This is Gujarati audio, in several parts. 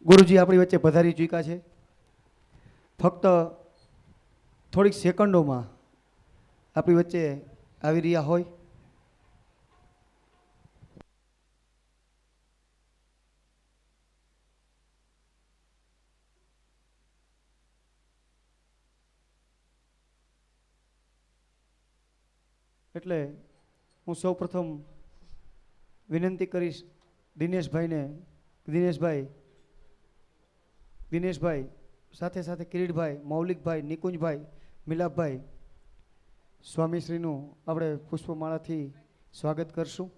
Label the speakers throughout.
Speaker 1: ગુરુજી આપણી વચ્ચે પધારી ચૂક્યા છે. ફક્ત થોડીક સેકન્ડોમાં આપણી વચ્ચે આવી રહ્યા હોય. એટલે હું સૌ પ્રથમ વિનંતી કરીશ દિનેશભાઈ સાથે સાથે કિરીટભાઈ, મૌલિકભાઈ, નિકુંજભાઈ, મિલાપભાઈ, સ્વામીશ્રીનું આપણે પુષ્પમાળાથી સ્વાગત કરશું.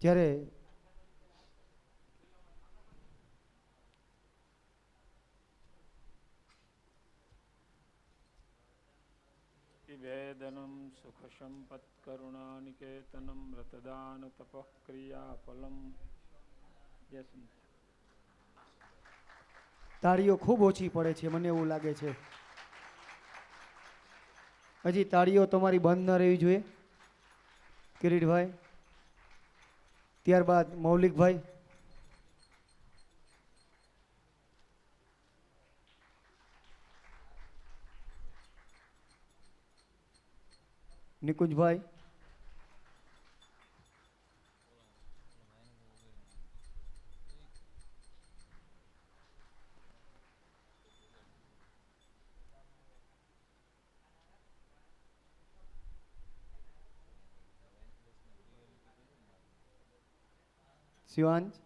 Speaker 1: ત્યારે
Speaker 2: वेदनं सुखसम्पत्करुणानिकेतनं रतदान तपः क्रियाफलं
Speaker 1: તાળીઓ ખૂબ ઓછી પડે છે, મને એવું લાગે છે. હજી તાળીઓ તમારી બંધ ન રહેવી જોઈએ. કિરીટભાઈ, ત્યારબાદ મૌલિકભાઈ, નિકુંજભાઈ, શિવાંશ,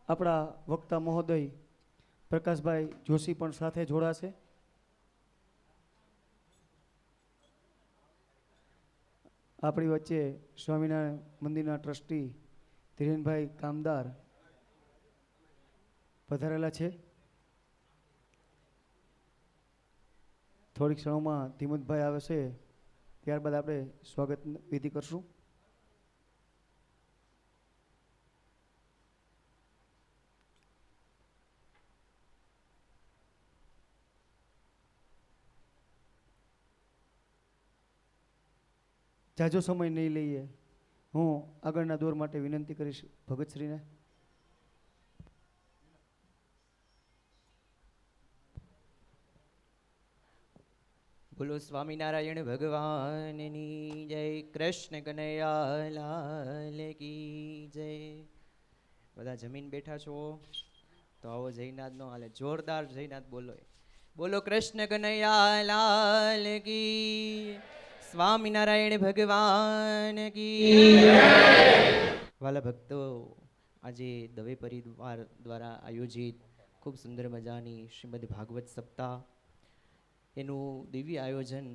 Speaker 1: આપણા વક્તા મહોદય પ્રકાશભાઈ જોશી પણ સાથે જોડાશે. આપણી વચ્ચે સ્વામિનારાયણ મંદિરના ટ્રસ્ટી ધીરેનભાઈ કામદાર પધારેલા છે. થોડીક ક્ષણોમાં ધીમતભાઈ આવે છે, ત્યારબાદ આપણે સ્વાગત વિધિ કરશું. જાજો સમય નહીં લઈએ. હું આગળના દોર માટે વિનંતી કરીશ ભગતશ્રીને.
Speaker 3: બોલો સ્વામિનારાયણ ભગવાનની જય. કૃષ્ણ કનૈયા લાલ કી જય. બધા જમીન બેઠા છો તો આવો જયનાથ નો હાલે, જોરદાર જયનાથ બોલો. બોલો કૃષ્ણ કનૈયા લાલ કી, સ્વામિનારાયણ ભગવાન કી. વાલા ભક્તો, આજે દવે પરિવાર દ્વારા આયોજિત ખૂબ સુંદર મજાની શ્રીમદ ભાગવત સપ્તાહ, એનું દિવ્ય આયોજન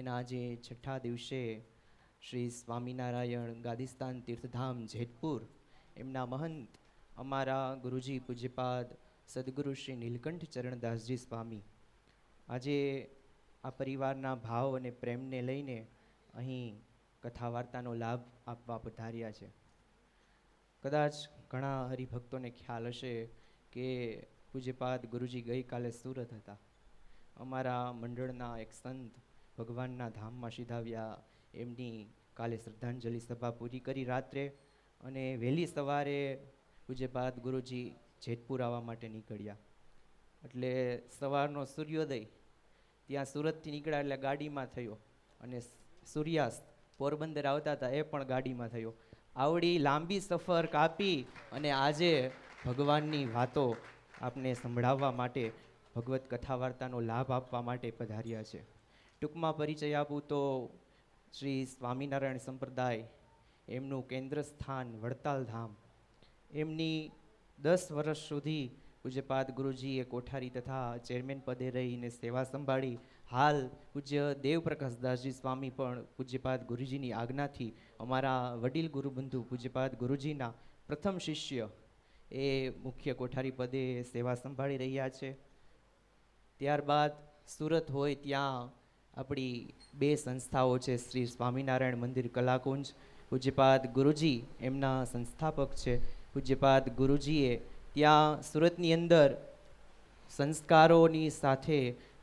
Speaker 3: એના આજે છઠ્ઠા દિવસે શ્રી સ્વામિનારાયણ ગાદીસ્થાન તીર્થધામ જેતપુર એમના મહંત અમારા ગુરુજી પૂજ્યપાદ સદગુરુ શ્રી નીલકંઠ ચરણદાસજી સ્વામી આજે આ પરિવારના ભાવ અને પ્રેમને લઈને અહીં કથા વાર્તાનો લાભ આપવા પધાર્યા છે. કદાચ ઘણા હરિભક્તોને ખ્યાલ હશે કે પૂજ્યપાદ ગુરુજી ગઈકાલે સુરત હતા. અમારા મંડળના એક સંત ભગવાનના ધામમાં સીધાવ્યા, એમની કાલે શ્રદ્ધાંજલિ સભા પૂરી કરી રાત્રે, અને વહેલી સવારે પૂજ્યપાદ ગુરુજી જેતપુર આવવા માટે નીકળ્યા. એટલે સવારનો સૂર્યોદય ત્યાં સુરતથી નીકળ્યા એટલે ગાડીમાં થયો, અને સૂર્યાસ્ત પોરબંદર આવતા હતા એ પણ ગાડીમાં થયો. આવડી લાંબી સફર કાપી અને આજે ભગવાનની વાતો આપને સંભળાવવા માટે, ભગવત કથા વાર્તાનો લાભ આપવા માટે પધાર્યા છે. ટૂંકમાં પરિચય આપું તો શ્રી સ્વામિનારાયણ સંપ્રદાય, એમનું કેન્દ્ર સ્થાન વડતાલ ધામ, એમની 10 વર્ષ સુધી પૂજ્યપાદ ગુરુજીએ કોઠારી તથા ચેરમેન પદે રહીને સેવા સંભાળી. હાલ પૂજ્ય દેવપ્રકાશદાસજી સ્વામી પણ પૂજ્યપાદ ગુરુજીની આજ્ઞાથી અમારા વડીલ ગુરુબંધુ પૂજ્યપાદ ગુરુજીના પ્રથમ શિષ્ય એ મુખ્ય કોઠારી પદે સેવા સંભાળી રહ્યા છે. ત્યારબાદ સુરત હોય ત્યાં આપણી 2 સંસ્થાઓ છે, શ્રી સ્વામિનારાયણ મંદિર કલાકુંજ પૂજ્યપાદ ગુરુજી એમના સંસ્થાપક છે. પૂજ્યપાદ ગુરુજીએ ત્યાં સુરતની અંદર સંસ્કારોની સાથે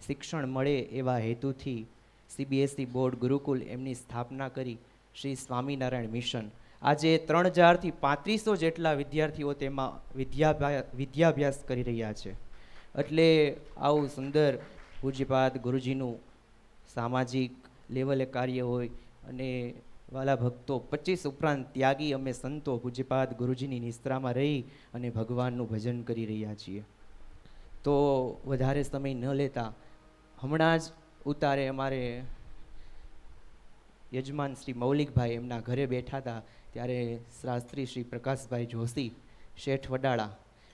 Speaker 3: શિક્ષણ મળે એવા હેતુથી CBSE બોર્ડ ગુરુકુલ એમની સ્થાપના કરી. શ્રી સ્વામિનારાયણ મિશન. આજે 3000 થી 3500 જેટલા વિદ્યાર્થીઓ તેમાં વિદ્યાભ્યાસ કરી રહ્યા છે. એટલે આવું સુંદર પૂજ્યપાદ ગુરુજીનું સામાજિક લેવલે કાર્ય હોય. અને વાલા ભક્તો 25 ઉપરાંત ત્યાગી અમે સંતો પૂજ્યપાદ ગુરુજીની નિસ્ત્રામાં રહી અને ભગવાનનું ભજન કરી રહ્યા છીએ. તો વધારે સમય ન લેતા હમણાં જ ઉતારે અમારે યજમાન શ્રી મૌલિકભાઈ એમના ઘરે બેઠા હતા ત્યારે શાસ્ત્રી શ્રી પ્રકાશભાઈ જોશી શેઠ વડાળા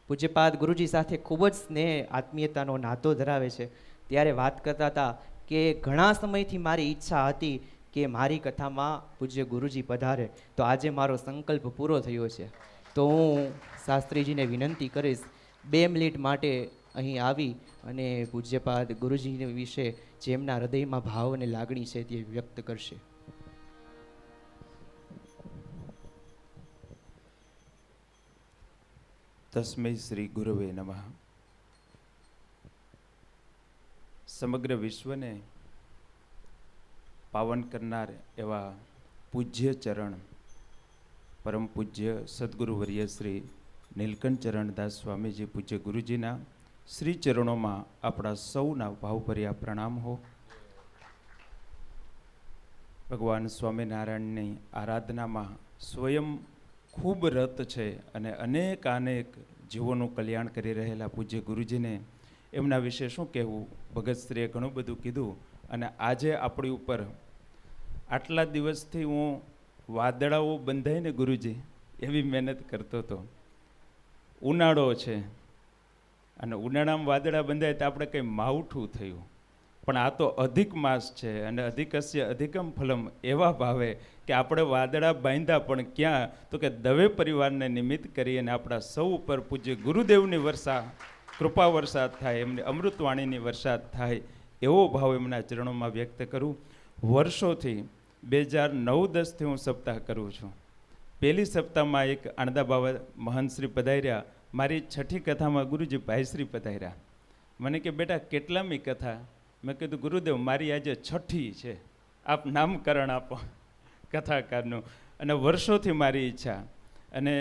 Speaker 3: પૂજ્યપાદ ગુરુજી સાથે ખૂબ જ સ્નેહ આત્મીયતાનો નાતો ધરાવે છે. ત્યારે વાત કરતા હતા કે ઘણા સમયથી મારી ઈચ્છા હતી કે મારી કથામાં પૂજ્ય ગુરુજી પધારે, તો આજે મારો સંકલ્પ પૂરો થયો છે. તો હું શાસ્ત્રીજીને વિનંતી કરીશ 2 મિનિટ માટે અહીં આવી અને પૂજ્યપાદ ગુરુજી વિશે જેમના હૃદયમાં ભાવ અને લાગણી છે તે વ્યક્ત કરશે.
Speaker 4: તસ્મૈ શ્રી ગુરવે નમઃ. સમગ્ર વિશ્વને પાવન કરનાર એવા પૂજ્ય ચરણ પરમ પૂજ્ય સદગુરુવર્ય શ્રી નીલકંઠ ચરણદાસ સ્વામીજી પૂજ્ય ગુરુજીના શ્રી ચરણોમાં આપણા સૌના ભાવભર્યા પ્રણામ હો. ભગવાન સ્વામિનારાયણની આરાધનામાં સ્વયં ખૂબ રત છે અને અનેક જીવોનું કલ્યાણ કરી રહેલા પૂજ્ય ગુરુજીને એમના વિશે શું કહેવું. ભગતશ્રીએ ઘણું બધું કીધું. અને આજે આપણી ઉપર આટલા દિવસથી હું વાદળાઓ બંધાય ને ગુરુજી એવી મહેનત કરતો હતો. ઉનાળો છે અને ઉનાળામાં વાદળા બંધાય તો આપણે કંઈ માવઠું થયું, પણ આ તો અધિક માસ છે અને અધિકસ્ય અધિકમ ફલમ એવા ભાવે કે આપણે વાદળા બાંધ્યા પણ ક્યાં, તો કે દવે પરિવારને નિમિત્ત કરી અને આપણા સૌ ઉપર પૂજ્ય ગુરુદેવની વર્ષા કૃપા વરસાદ થાય, એમની અમૃતવાણીની વરસાદ થાય એવો ભાવ એમના ચરણોમાં વ્યક્ત કરું. વર્ષોથી 2009-10થી હું સપ્તાહ કરું છું. પહેલી સપ્તાહમાં એક આણંદા બાવા મહંતશ્રી પધાર્યા. મારી 6ઠી કથામાં ગુરુજી ભાઈશ્રી પધાર્યા. મને કે બેટા કેટલામી કથા? મેં કીધું ગુરુદેવ મારી આજે 6ઠી છે, આપ નામકરણ આપો કથાકારનું. અને વર્ષોથી મારી ઈચ્છા, અને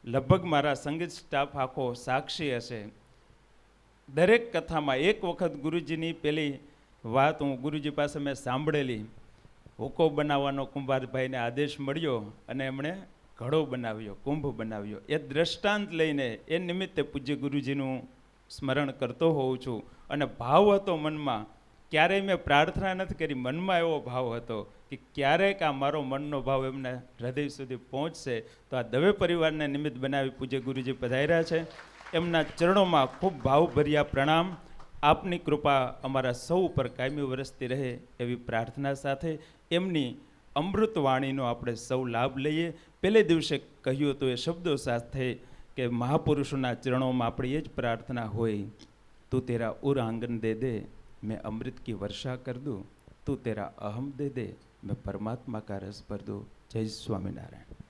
Speaker 4: લગભગ મારા સંગીત સ્ટાફ આખો સાક્ષી હશે. દરેક કથામાં એક વખત ગુરુજીની પેલી વાત હું ગુરુજી પાસે મેં સાંભળેલી. હુકો બનાવવાનો કુંભારભાઈને આદેશ મળ્યો અને એમણે ઘડો બનાવ્યો, કુંભ બનાવ્યો. એ દ્રષ્ટાંત લઈને એ નિમિત્તે પૂજ્ય ગુરુજીનું સ્મરણ કરતો હોઉં છું. અને ભાવ હતો મનમાં, ક્યારેય મેં પ્રાર્થના નથી કરી, મનમાં એવો ભાવ હતો કે ક્યારેક આ મારો મનનો ભાવ એમના હૃદય સુધી પહોંચશે. તો આ દવે પરિવારને નિમિત્ત બનાવી પૂજ્ય ગુરુજી પધાર્યા છે. એમના ચરણોમાં ખૂબ ભાવભર્યા પ્રણામ. આપની કૃપા અમારા સૌ ઉપર કાયમી વરસતી રહે એવી પ્રાર્થના સાથે એમની અમૃતવાણીનો આપણે સૌ લાભ લઈએ. પહેલે દિવસે કહ્યું હતું એ શબ્દો સાથે કે મહાપુરુષોના ચરણોમાં આપણી એ જ પ્રાર્થના હોય, તું તેરા ઉર આંગન દે દે मैं अमृत की वर्षा कर दूँ, तू तेरा अहम दे दे मैं परमात्मा का रस भर दूँ. जय સ્વામિનારાયણ.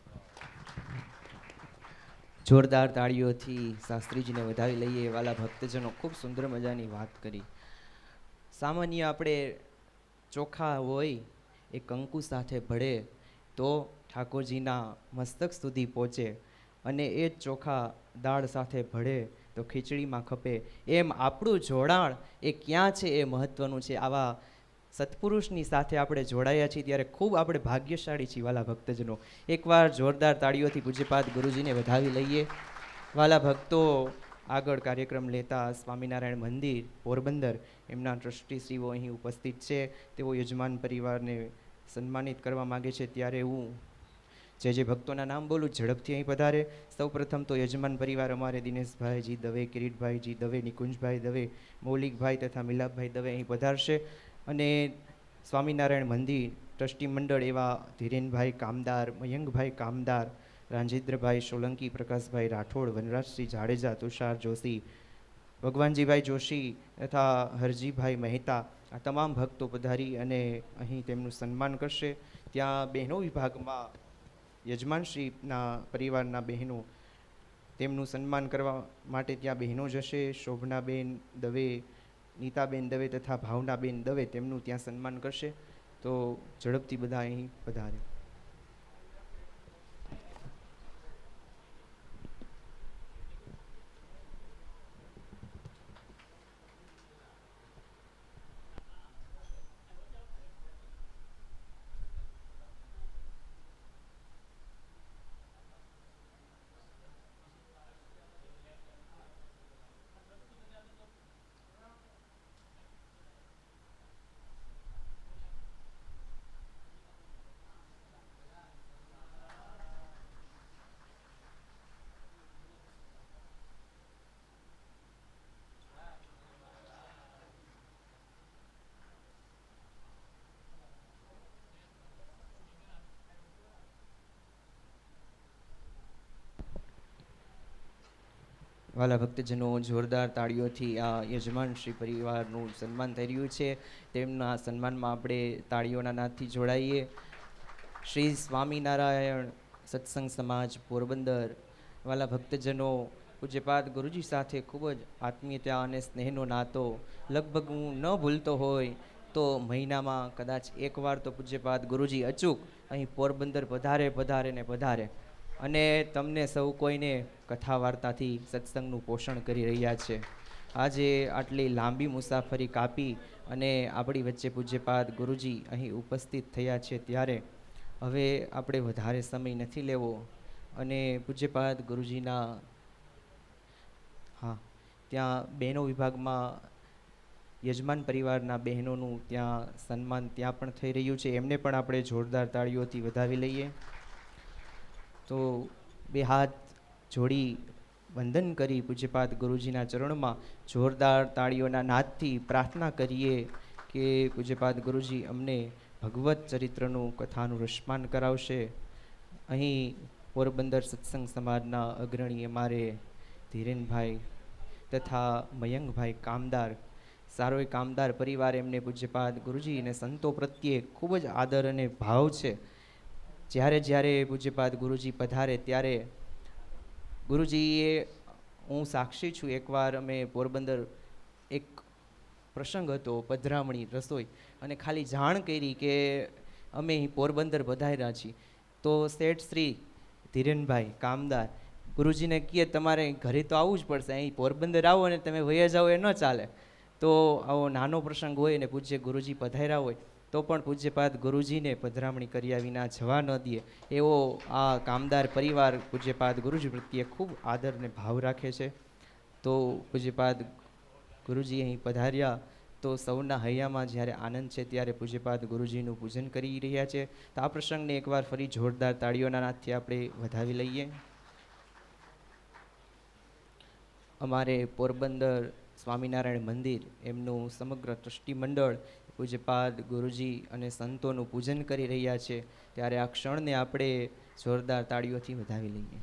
Speaker 3: જોરદાર તાળીઓથી શાસ્ત્રીજીને વધાવી લઈએ. વાલા ભક્તજનો, ખૂબ સુંદર મજાની વાત કરી. સામાન્ય આપણે ચોખા હોય એ કંકુ સાથે ભળે તો ઠાકોરજીના મસ્તક સુધી પહોંચે, અને એ જ ચોખા દાળ સાથે ભળે તો ખીચડીમાં ખપે. એમ આપણું જોડાણ એ ક્યાં છે એ મહત્ત્વનું છે. આવા સત્પુરુષની સાથે આપણે જોડાયા છીએ ત્યારે ખૂબ આપણે ભાગ્યશાળી છીએ વાલા ભક્તજનો. એકવાર જોરદાર તાળીઓથી પૂજ્યપાદ ગુરુજીને વધાવી લઈએ. વાલા ભક્તો, આગળ કાર્યક્રમ લેતા સ્વામિનારાયણ મંદિર પોરબંદર એમના ટ્રસ્ટીશ્રીઓ અહીં ઉપસ્થિત છે. તેઓ યજમાન પરિવારને સન્માનિત કરવા માગે છે. ત્યારે હું જે ભક્તોના નામ બોલું ઝડપથી અહીં પધારે. સૌ પ્રથમ તો યજમાન પરિવાર અમારે દિનેશભાઈજી દવે, કિરીટભાઈજી દવે, નિકુંજભાઈ દવે, મૌલિકભાઈ તથા મિલાપભાઈ દવે અહીં પધારશે. અને સ્વામિનારાયણ મંદિર ટ્રસ્ટી મંડળ એવા ધીરેનભાઈ કામદાર, મયંકભાઈ કામદાર, રાંજેન્દ્રભાઈ સોલંકી, પ્રકાશભાઈ રાઠોડ, વનરાજસિંહ જાડેજા, તુષાર જોશી, ભગવાનજીભાઈ જોશી તથા હરજીભાઈ મહેતા, આ તમામ ભક્તો પધારી અને અહીં તેમનું સન્માન કરશે. ત્યાં બહેનો વિભાગમાં યજમાનશ્રીના પરિવારના બહેનો તેમનું સન્માન કરવા માટે ત્યાં બહેનો જશે. શોભનાબેન દવે, નીતાબેન દવે તથા ભાવનાબેન દવે તેમનું ત્યાં સન્માન કરશે. તો ઝડપથી બધા અહીં પધારે. વાલા ભક્તજનો, જોરદાર તાળીઓથી આ યજમાન શ્રી પરિવારનું સન્માન થઈ રહ્યું છે. તેમના સન્માનમાં આપણે તાળીઓના નાદથી જોડાઈએ. શ્રી સ્વામિનારાયણ સત્સંગ સમાજ પોરબંદર. વાલા ભક્તજનો, પૂજ્યપાદ ગુરુજી સાથે ખૂબ જ આત્મીયતા અને સ્નેહનો નાતો લગભગ હું ન ભૂલતો હોય તો મહિનામાં કદાચ એકવાર તો પૂજ્યપાદ ગુરુજી અચૂક અહીં પોરબંદર પધારે ને પધારે અને તમને સૌ કોઈને કથા વાર્તાથી સત્સંગનું પોષણ કરી રહ્યા છે. આજે આટલી લાંબી મુસાફરી કાપી અને આપણી વચ્ચે પૂજ્યપાદ ગુરુજી અહીં ઉપસ્થિત થયા છે, ત્યારે હવે આપણે વધારે સમય નથી લેવો અને પૂજ્યપાદ ગુરુજીના ત્યાં બહેનો વિભાગમાં યજમાન પરિવારના બહેનોનું ત્યાં સન્માન ત્યાં પણ થઈ રહ્યું છે. એમને પણ આપણે જોરદાર તાળીઓથી વધાવી લઈએ. તો બે હાથ જોડી વંદન કરી પૂજ્યપાદ ગુરુજીના ચરણમાં જોરદાર તાળીઓના નાદથી પ્રાર્થના કરીએ કે પૂજ્યપાદ ગુરુજી અમને ભગવત ચરિત્રનું કથાનું રસપાન કરાવશે. અહીં પોરબંદર સત્સંગ સમાજના અગ્રણી અમારે ધીરેનભાઈ તથા મયંકભાઈ કામદાર, સારો એ કામદાર પરિવાર, એમને પૂજ્યપાદ ગુરુજી અને સંતો પ્રત્યે ખૂબ જ આદર અને ભાવ છે. જ્યારે પૂજ્યપાદ ગુરુજી પધારે ત્યારે ગુરુજીએ, હું સાક્ષી છું, એકવાર અમે પોરબંદર એક પ્રસંગ હતો, પધરામણી રસોઈ, અને ખાલી જાણ કરી કે અમે અહીં પોરબંદર પધાર્યા છીએ તો શેઠ શ્રી ધીરેનભાઈ કામદાર ગુરુજીને કહે તમારે ઘરે તો આવવું જ પડશે, અહીં પોરબંદર આવો અને તમે વયા જાઓ એ ન ચાલે. તો આવો નાનો પ્રસંગ હોય અને પૂજ્ય ગુરુજી પધાર્યા હોય તો પણ પૂજ્યપાદ ગુરુજીને પધરામણી કર્યા વિના જવા ન દે એવો આ કામદાર પરિવાર પૂજ્યપાદ ગુરુજી પ્રત્યે ખૂબ આદર અને ભાવ રાખે છે. તો પૂજ્યપાદ ગુરુજી અહીં પધાર્યા તો સૌના હૈયામાં જ્યારે આનંદ છે ત્યારે પૂજ્યપાદ ગુરુજીનું પૂજન કરી રહ્યા છે. તો આ પ્રસંગને એકવાર ફરી જોરદાર તાળીઓના નાદથી આપણે વધાવી લઈએ. અમારે પોરબંદર સ્વામિનારાયણ મંદિર એમનું સમગ્ર ટ્રસ્ટી મંડળ પૂજ્યપાદ ગુરુજી અને સંતોનું પૂજન કરી રહ્યા છે, ત્યારે આ ક્ષણને આપણે જોરદાર તાળીઓથી વધાવી લઈએ.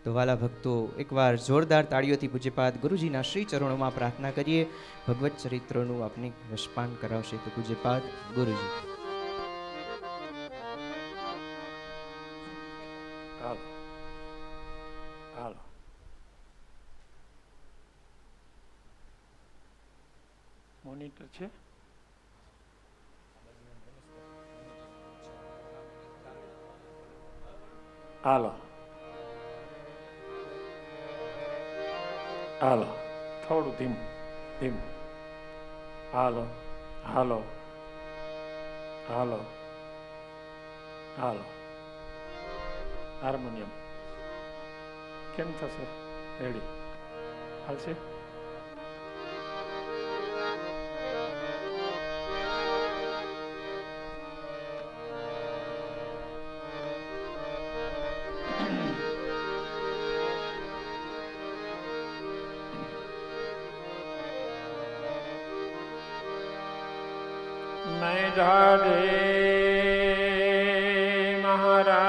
Speaker 3: તો વાલા ભક્તો, એકવાર જોરદાર તાળીઓથી પૂજ્યપાદ ગુરુજીના શ્રી ચરણોમાં પ્રાર્થના કરીએ, ભગવત ચરિત્રનું આપને રસપાન કરાવશે તો પૂજ્યપાદ ગુરુજી.
Speaker 2: હાલો હાલો મોનિટર છે? હાલો હાલો, થોડું ધીમું ધીમું. હાલો હાલો હાલો હાલો. હાર્મોનિયમ કેમ થશે? રેડી હાલશે? રાધે મહારાજ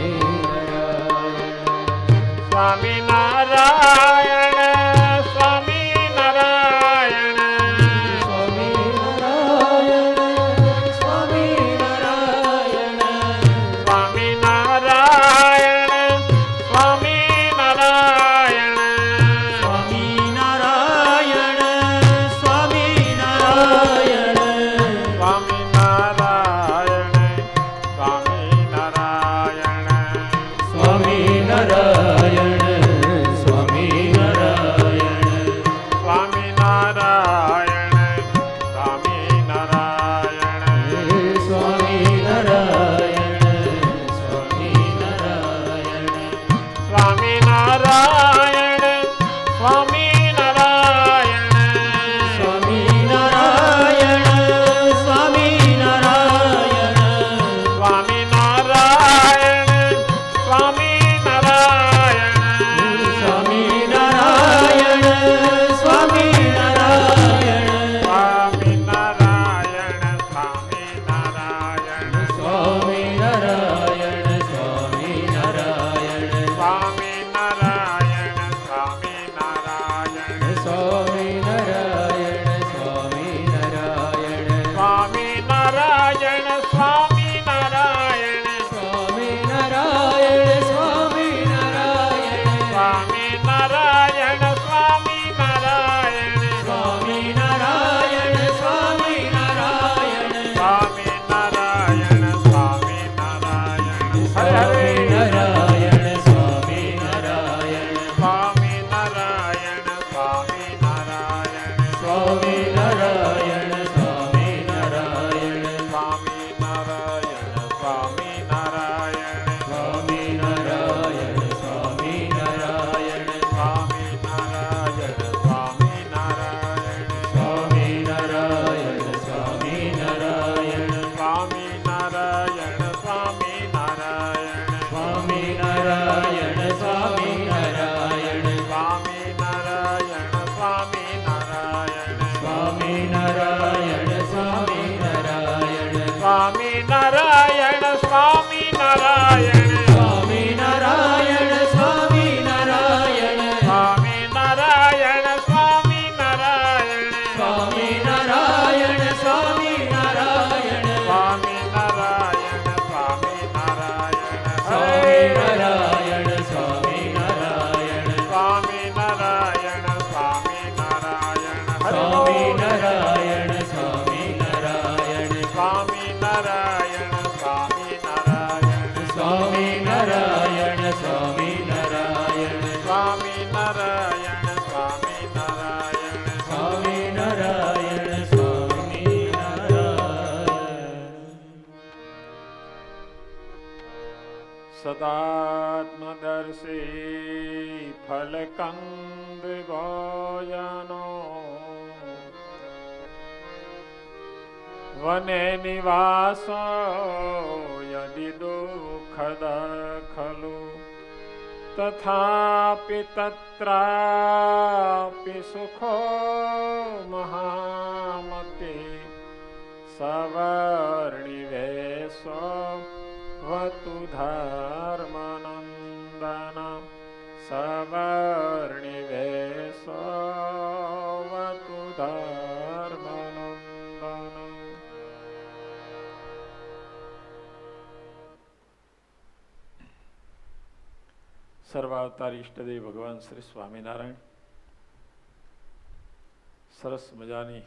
Speaker 2: સદાત્મદર્શી ફલકંદ ભોજનો વને નિવાસ યદિ દુઃખદ ખલુ તથાપિ તત્રાપિ સુખો મહામતે સવર્ણિવેશો વતુ ધર્મનંદન સવર્ણિવેશો વતુ ધર્મનંદન. સર્વાવતારી ઈષ્ટદેવ ભગવાન શ્રી સ્વામિનારાયણ સરસ મજાની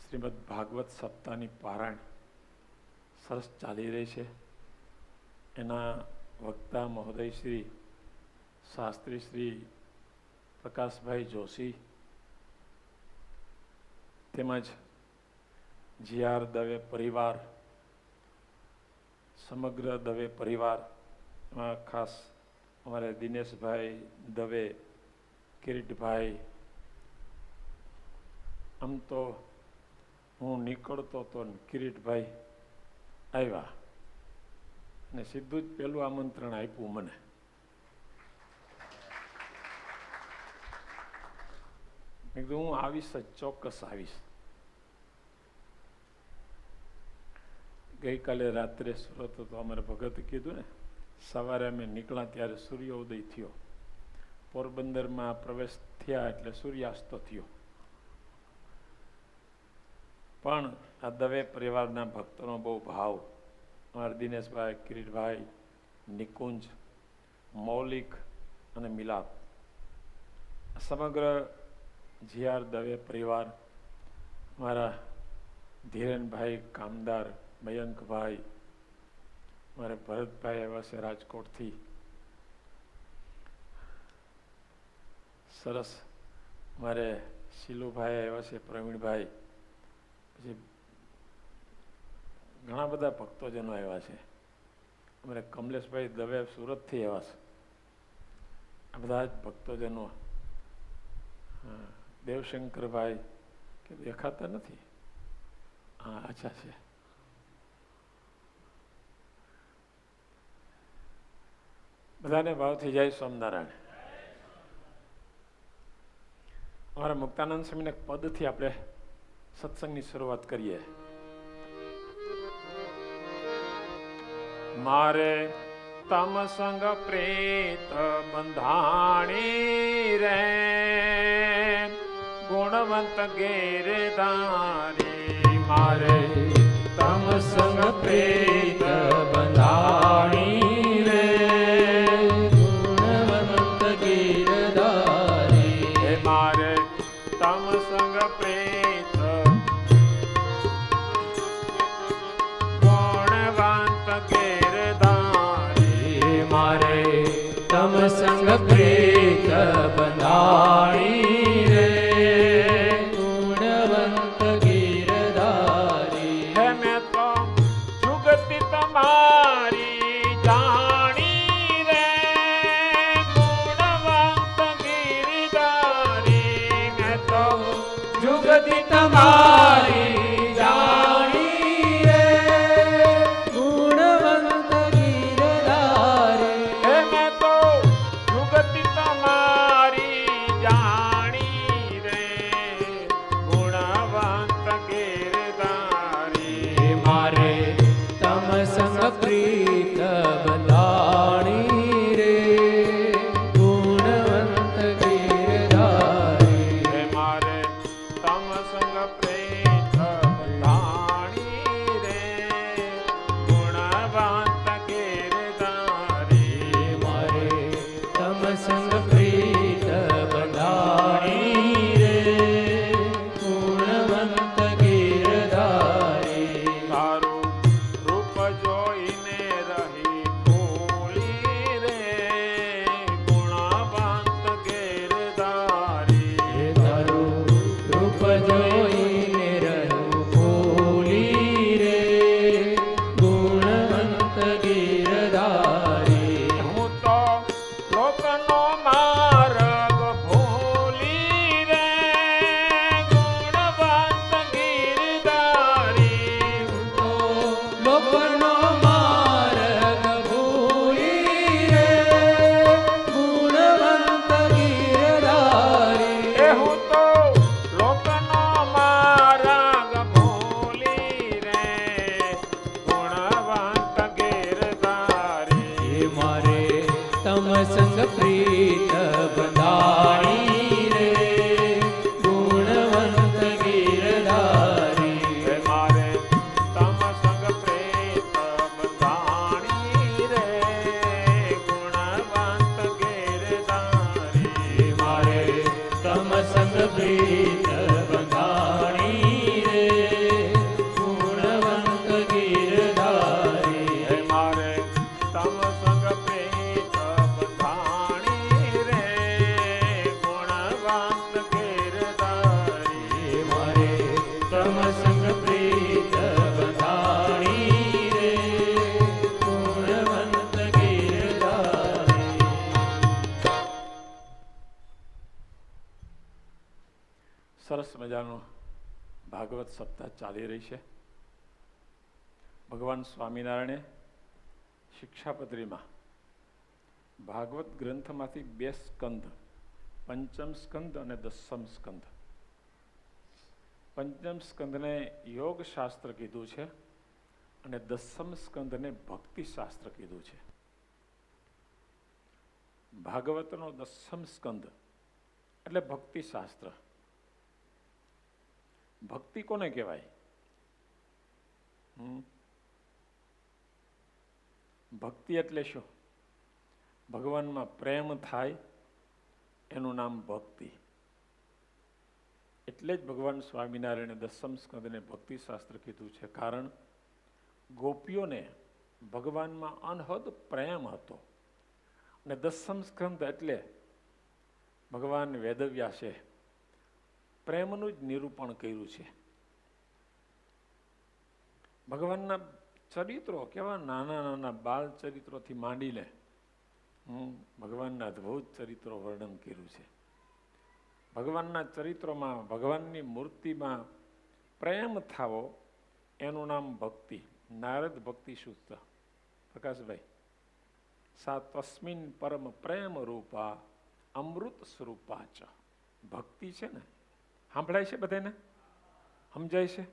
Speaker 2: શ્રીમદ ભાગવત સપ્તાહની પારાયણ સરસ ચાલી રહી છે. એના વક્તા મહોદય શ્રી શાસ્ત્રી શ્રી પ્રકાશભાઈ જોશી તેમજ જીઆર દવે પરિવાર, સમગ્ર દવે પરિવારમાં ખાસ અમારે દિનેશભાઈ દવે, કિરીટભાઈ, આમ તો હું નીકળતો તો કિરીટભાઈ આવ્યા અને સીધું જ પેલું આમંત્રણ આપ્યું મને. મેં કીધું હું આવીશ જ, ચોક્કસ આવીશ. ગઈકાલે રાત્રે સુરત હતો, અમારે ભગતે કીધું ને, સવારે અમે નીકળ્યા ત્યારે સૂર્યોદય થયો, પોરબંદરમાં પ્રવેશ થયા એટલે સૂર્યાસ્ત થયો. પણ આ દવે પરિવારના ભક્તોનો બહુ ભાવ, અમારા દિનેશભાઈ, કિરીટભાઈ, નિકુંજ, મૌલિક અને મિલાપ, સમગ્ર જીઆર દવે પરિવાર, મારા ધીરેનભાઈ કામદાર, મયંકભાઈ, મારે ભરતભાઈ આવ્યા છે રાજકોટથી, સરસ મારે શીલુભાઈ આવ્યા છે, પ્રવીણભાઈ, પછી ઘણા બધા ભક્તોજનો આવ્યા છે. અમારે કમલેશભાઈ દવે સુરતથી આવ્યા છે. આ બધા જ ભક્તોજનો. હા, દેવશંકરભાઈ કે દેખાતા નથી. હા, અચ્છા છે. બધાને ભાવથી જય સ્વામિનારાયણ. અમારા મુક્તાનંદ સ્વામીને એક પદથી આપણે સત્સંગની શરૂઆત કરીએ. મારે તમ સંગ પ્રેત બંધાણી રે ગુણવંત ગેરધારી. મારે તમ સંગ પ્રેત બંધાણી રે ગુણવંત ગેરધારી. હે મારે તમ સંગ પ્રેત ગુણવંત ગેરધારી. મારે તમ સંગ પ્રેત બંધાણી રે ગુણવંત ગીરધારી. હે મેં તો જુગતિ તમારી જાણી રે ગુણવંત ગીરધારી. મેં તો જુગતિ તમારી જાણી રે ગુણવંત ગીરધારી. હે મેં તો જુગતિ તમારી જાણી રે ગુણવંત ગીરધારી. મારે તમ સંગ પ્રીત બંધાણી રે ગુણવંત ગીરધારી. હે મારે તમ સંગ પ્રીત બંધાણી રે ગુણવંત ગીરધારી. મારે તમ સંગ પ્રીત બંધાણી રે ગુણવંત ગીરધારી. તારું રૂપ જોઈને રહી ફૂલી રે ગુણવંત ગીરધારી. તારું રૂપ જોઈને રહું ફૂલી રે ગુણવંત ગીરધારી. હું તો લોકનો માર્ગ ભૂલી રે ગુણવંત ગીરધારી. હું તો લોકનો માર્ગ ભૂલી રે ગુણવંત ગીરધારી. એ હું તો લોકનો માર્ગ ભૂલી રે ગુણવંત ગીરધારી. મારે તમ સંગ પ્રીત બંધાણી રે ગુણવંત ગીરધારી. મારે તમ સંગ પ્રીત બંધાણી રે ગુણવંત ગીરધારી. મારે તમ સંગ પ્રીત બંધાણી રે ગુણવંત ગીરધારી. મારે તમ સંગ પ્રીત બંધાણી રે ગુણવંત ગીરધારી. મારે તમ સંગ પ્રીત બંધાણી રે ગુણવંત ગીરધારી. સરસ મજાનો ભાગવત સપ્તાહ ચાલી રહી છે. ભગવાન સ્વામિનારાયણે શિક્ષાપત્રીમાં ભાગવત ગ્રંથમાંથી 2 સ્કંદ, પંચમ સ્કંદ અને દસમ સ્કંદ. પંચમ સ્કંદને યોગ શાસ્ત્ર કીધું છે અને દસમ સ્કંદને ભક્તિ શાસ્ત્ર કીધું છે. ભાગવતનો દસમ સ્કંદ એટલે ભક્તિ શાસ્ત્ર. ભક્તિ કોને કહેવાય? ભક્તિ એટલે શું? ભગવાનમાં પ્રેમ થાય એનું નામ ભક્તિ. એટલે જ ભગવાન સ્વામિનારાયણે દસમ સ્કંદને ભક્તિ શાસ્ત્ર કીધું છે. કારણ ગોપીઓને ભગવાનમાં અનહદ પ્રેમ હતો અને દસમ સ્કંદ એટલે ભગવાન વેદવ્યાસે પ્રેમનું જ નિરૂપણ કર્યું છે. ભગવાનના ચરિત્રો કેવા નાના નાના બાળ ચરિત્રોથી માંડીને ભગવાનના અદ્ભુત ચરિત્રો વર્ણન કર્યું છે. ભગવાનના ચરિત્રોમાં, ભગવાનની મૂર્તિમાં પ્રેમ થાવો એનું નામ ભક્તિ. નારદ ભક્તિ સૂત્ર. પ્રકાશભાઈ, સા તસ્મિન પરમ પ્રેમ રૂપા અમૃત સ્વરૂપા ચ. ભક્તિ છે ને, સાંભળાય છે બધાને? સમજાય છે?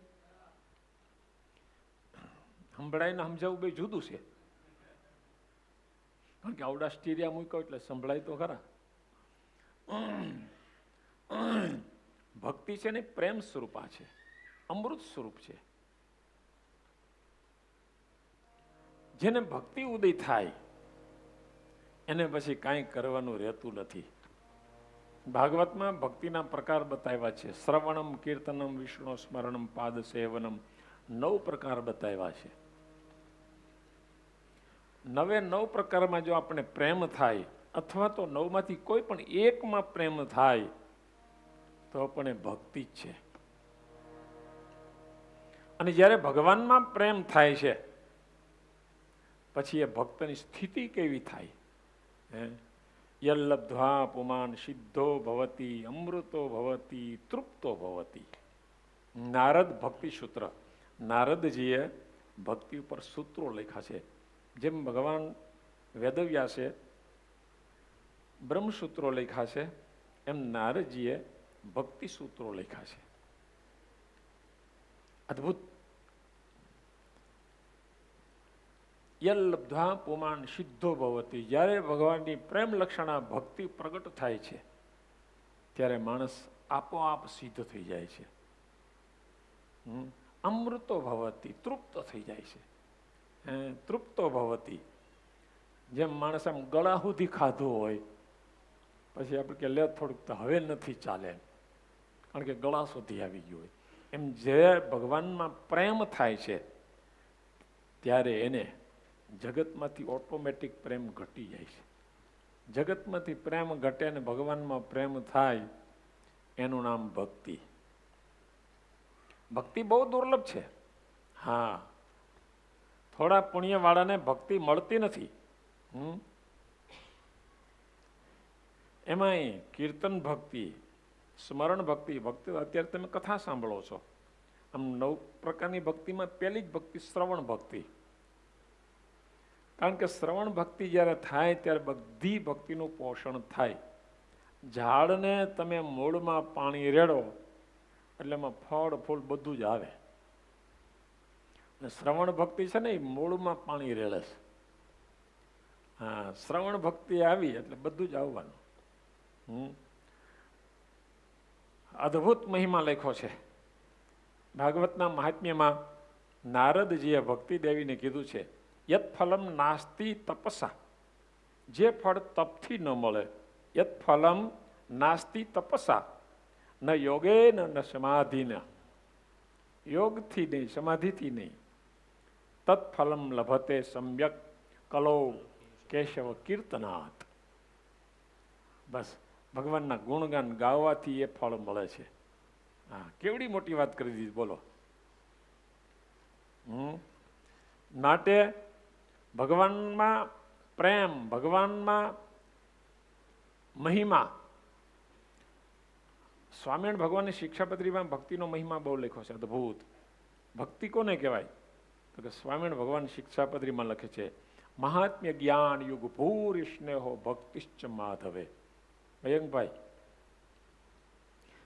Speaker 2: સંભળાય ને સમજાવું બે જુદું છે. કારણ કે આવડા સ્ટીરિયા મૂક્યો એટલે સંભળાય તો ખરા. ભક્તિ છે ને પ્રેમ સ્વરૂપા છે, અમૃત સ્વરૂપ છે. જેને ભક્તિ ઉદય થાય એને પછી કાંઈ કરવાનું રહેતું નથી. ભાગવતમાં ભક્તિના પ્રકાર બતાવ્યા છે. શ્રવણમ, કીર્તનમ, વિષ્ણુ સ્મરણમ, પાદ સેવનમ, 9 પ્રકાર બતાવ્યા છે. 9 પ્રકારમાં જો આપણે પ્રેમ થાય, અથવા તો 9માંથી કોઈ પણ એકમાં પ્રેમ થાય તો પણ એ ભક્તિ જ છે. અને જ્યારે ભગવાનમાં પ્રેમ થાય છે પછી એ ભક્તની સ્થિતિ કેવી થાય? યલ્લબ્ધ્વા પુમાન સિદ્ધો ભવતી અમૃતો ભવતી તૃપ્તો ભવતી. નારદ ભક્તિ સૂત્ર. નારદજીએ ભક્તિ ઉપર સૂત્રો લખ્યા છે. જેમ ભગવાન વેદવ્યાસે બ્રહ્મસૂત્રો લખ્યા છે, એમ નારદજીએ ભક્તિ સૂત્રો લખ્યા છે. અદ્ભુત. યલ્લબ્ધ્વા પુમાન સિદ્ધો ભવતી. જ્યારે ભગવાનની પ્રેમ લક્ષણા ભક્તિ પ્રગટ થાય છે ત્યારે માણસ આપોઆપ સિદ્ધ થઈ જાય છે. અમૃતો ભવતી, તૃપ્ત થઈ જાય છે. તૃપ્તો ભવતી. જેમ માણસ આમ ગળા સુધી ખાધું હોય પછી આપણે કે લે થોડુંક તો હવે નથી ચાલે, કારણ કે ગળા સુધી આવી ગયું હોય. એમ જે ભગવાનમાં પ્રેમ થાય છે ત્યારે એને જગતમાંથી ઓટોમેટિક પ્રેમ ઘટી જાય છે. જગતમાંથી પ્રેમ ઘટે ને ભગવાનમાં પ્રેમ થાય એનું નામ ભક્તિ. ભક્તિ બહુ દુર્લભ છે. હા, થોડા પુણ્યવાળાને ભક્તિ મળતી નથી. એમાંય કીર્તન ભક્તિ, સ્મરણ ભક્તિ. ભક્તિ અત્યારે તમે કથા સાંભળો છો. આમ 9 પ્રકારની ભક્તિમાં પહેલી જ ભક્તિ શ્રવણ ભક્તિ. કારણ કે શ્રવણ ભક્તિ જ્યારે થાય ત્યારે બધી ભક્તિનું પોષણ થાય. ઝાડને તમે મૂળમાં પાણી રેડો એટલે એમાં ફળ ફૂલ બધું જ આવે. અને શ્રવણ ભક્તિ છે ને એ મૂળમાં પાણી રેડે છે. હા, શ્રવણ ભક્તિ આવી એટલે બધું જ આવવાનું. અદ્ભુત મહિમા લખ્યો છે ભાગવતના મહાત્મ્યમાં. નારદજીએ ભક્તિ દેવીને કીધું છે, યત ફલમ નાસ્તિ તપસા. જે ફળ તપથી ન મળે, યત ફલમ નાસ્તિ તપસા ન યોગે ન સમાધિ. યોગથી નહીં, સમાધિથી નહીં. તત્ફલમ લભતે સમ્યક કલો કેશવ કીર્તનાત. બસ ભગવાનના ગુણગાન ગાવાથી એ ફળ મળે છે. હા, કેવડી મોટી વાત કરી દીધી. બોલો. માટે ભગવાનમાં પ્રેમ, ભગવાનમાં મહિમા. સ્વામિનારાયણ ભગવાનની શિક્ષાપત્રીમાં ભક્તિનો મહિમા બહુ લખ્યો છે, અદ્ભુત. ભક્તિ કોને કહેવાય? તો કે સ્વામિનારાયણ ભગવાન શિક્ષાપત્રીમાં લખે છે, મહાત્મ્ય જ્ઞાન યુગ ભૂરી સ્નેહો ભક્તિશ્ચ માધવે. મયંકભાઈ,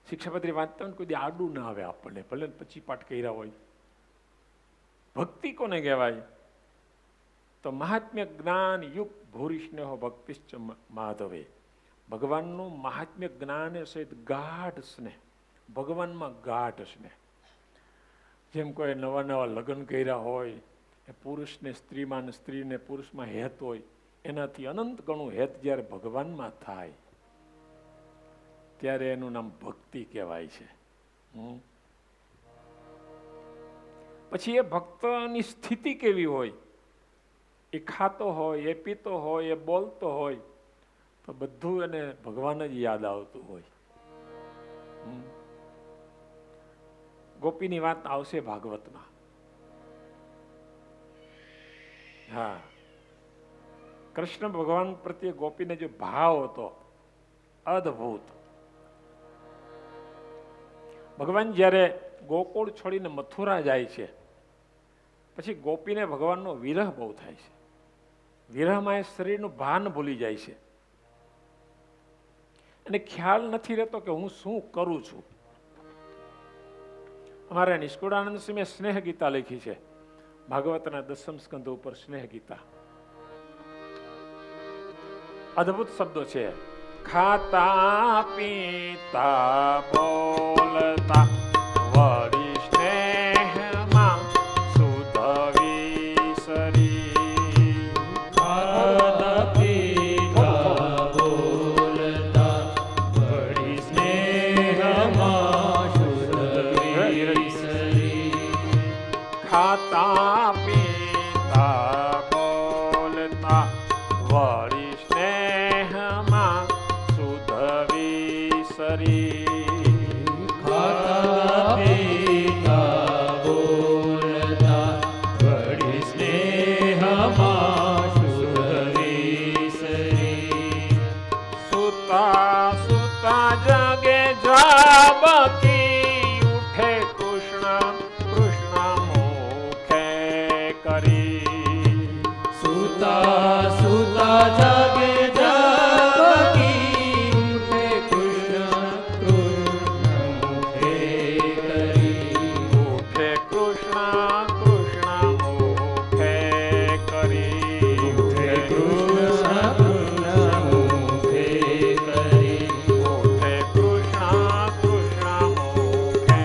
Speaker 2: શિક્ષાપત્રી વાંચતા હોય કોઈ આડું ના આવે આપણને, ભલે 25 પાઠ કર્યા હોય. ભક્તિ કોને કહેવાય? તો મહાત્મ્ય જ્ઞાન યુગ ભૂરી સ્નેહો ભક્તિશ્ચ માધવે. ભગવાનનું મહાત્મ્ય જ્ઞાન સહિત ગાઢ સ્નેહ. ભગવાનમાં ગાઢ સ્નેહ. જેમ કોઈ નવા નવા લગ્ન કર્યા હોય, એ પુરુષને સ્ત્રીમાં ને સ્ત્રીને પુરુષમાં હેત હોય, એનાથી અનંત ગણું હેત જ્યારે ભગવાનમાં થાય ત્યારે એનું નામ ભક્તિ કહેવાય છે. પછી એ ભક્તની સ્થિતિ કેવી હોય? એ ખાતો હોય, એ પીતો હોય, એ બોલતો હોય તો બધું એને ભગવાન જ યાદ આવતું હોય. ગોપીની વાત આવશે ભાગવતમાં. હા, કૃષ્ણ ભગવાન પ્રત્યે ગોપીને જે ભાવ હતો અદ્ભુત. ભગવાન જ્યારે ગોકુળ છોડીને મથુરા જાય છે પછી ગોપીને ભગવાનનો વિરહ બહુ થાય છે. વિરહમાં એ શરીરનું ભાન ભૂલી જાય છે અને ખ્યાલ નથી રહેતો કે હું શું કરું છું. અમારા નિષ્કુળાનંદ સિંહે સ્નેહ ગીતા લખી છે, ભાગવતના 10મ સ્કંદ ઉપર સ્નેહ ગીતા. અદ્ભુત શબ્દો છે. ખાતા પીતા બોલતા વળી સ્નેહમાં સુધ વિસરી. ખાતા પીતા બોલતા વળી સ્નેહમાં સુધ વિસરી. ખાતા પીતા બોલતા વળી સ્નેહમાં સુધ વિસરી. ખાતા પીતા બોલતા વળી સ્નેહમાં સુધ વિસરી. સુતા સુતા જગે જાબકી ઉઠે કૃષ્ણ કૃષ્ણ મુખે કરી. સુતા સુતા જાગે જાગકી ઉઠે કૃષ્ણ કૃષ્ણ મુખે કરી. ઉઠે કૃષ્ણ કૃષ્ણ મુખે કરી. ઉઠે કૃષ્ણ કૃષ્ણ મુખે કરી. ઉઠે કૃષ્ણ કૃષ્ણ મુખે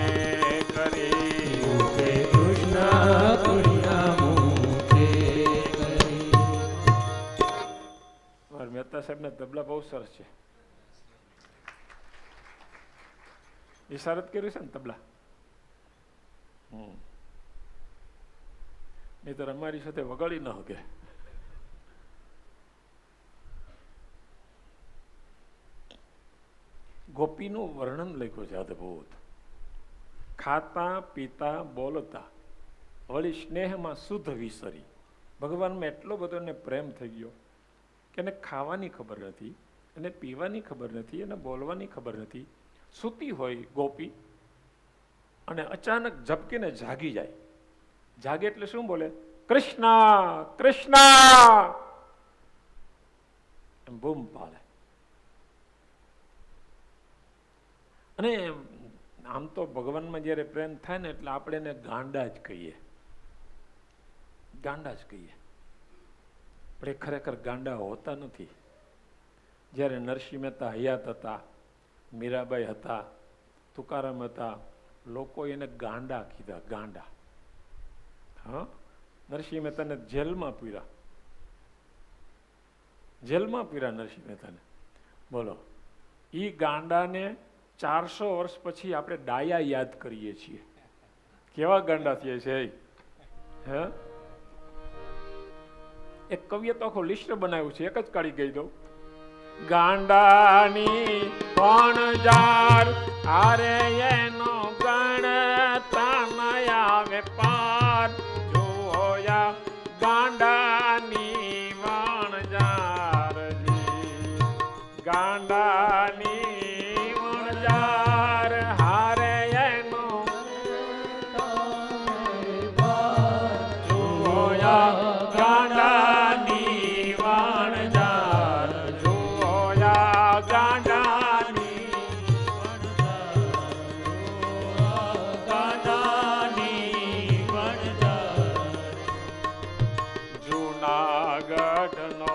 Speaker 2: કરી. ઉઠે કૃષ્ણ કૃષ્ણ મુખે કરી. મહેતા સાહેબના તબલા બહુ સરસ છે. ઇશારત કર્યું છે ને તબલા. નહીતર અમારી સાથે વગાડી ન શકે. ગોપીનું વર્ણન લખ્યું છે અદભુત. ખાતા પીતા બોલતા વળી સ્નેહમાં શુદ્ધ વિસરી. ભગવાનમાં એટલો બધો એને પ્રેમ થઈ ગયો કે એને ખાવાની ખબર નથી, એને પીવાની ખબર નથી, એને બોલવાની ખબર નથી. સૂતી હોય ગોપી અને અચાનક ઝબકીને જાગી જાય. જાગે એટલે શું બોલે? કૃષ્ણ કૃષ્ણ એમ બૂમ પાડે. અને આમ તો ભગવાનમાં જ્યારે પ્રેમ થાય ને એટલે આપણે એને ગાંડા જ કહીએ, ગાંડા જ કહીએ. પણ એ ખરેખર ગાંડા હોતા નથી. જ્યારે નરસિંહ મહેતા હયાત હતા, મીરાબાઈ હતા, તુકારામ હતા, લોકો એને ગાંડા કીધા, ગાંડા. હા, નરસિંહ મહેતાને જેલમાં પૂર્યા, જેલમાં પૂર્યા નરસિંહ મહેતાને. બોલો, ઈ ગાંડાને 400 વર્ષ પછી આપણે ડાયા યાદ કરીએ છીએ. કેવા ગાંડા થઈએ છે. હે, એક કવિએ તો આખું લિસ્ટ બનાવ્યું છે, એક જ કાઢી ગઈ દઉં. ગાંડાની કોણ જાર આરે એનો ગણતા ન આવે પાર. જોયા ગાંડાની વણજાર જી. ગાંડાની વણજાર હારે એનો જોયા ગાંડાની વણજાર. જોયા ગાંડાની ગાંડાની વણજાર. જૂનાગઢનો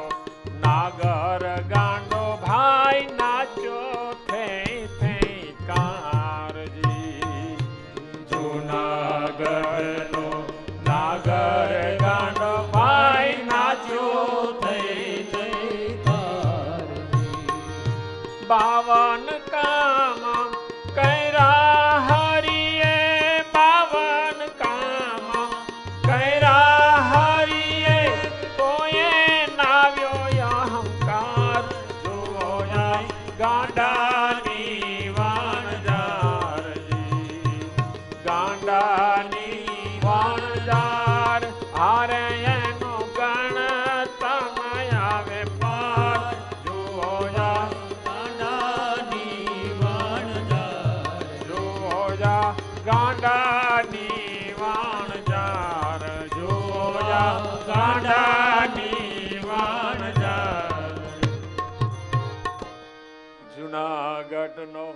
Speaker 2: નાગર ગાંડો ભાઈ નાચ્યો થઈ કારજી. જૂનાગઢનો નાગર ગાંડો ભાઈ નાચ્યો થઈ કારજી. 52 કામ કર્યા હરિએ, 52 કામ કર્યા હરિએ, કોઈએ નાવ્યો અહંકાર. જો જુનાગઢનો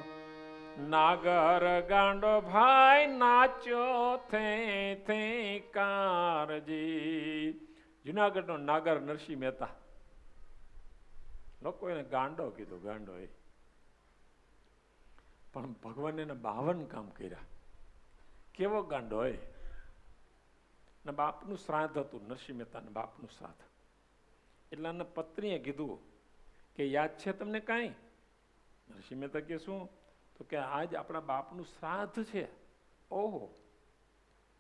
Speaker 2: નાગર ગાંડો ભાઈ નાચ્યો થે કારજી. જુનાગઢનો નાગર નરસિંહ મહેતા, લોકો એને ગાંડો કીધો, ગાંડો એ પણ ભગવાન એને 52 કામ કર્યા. કેવો ગાંડો હોય. ને બાપનું શ્રાદ્ધ હતું, નરસિંહ મહેતાના બાપનું શ્રાદ્ધ. એટલે એને પત્નીએ કીધું કે યાદ છે તમને કાંઈ? નરસિંહ મહેતા કે શું? તો કે આજ આપણા બાપનું શ્રાદ્ધ છે. ઓહો,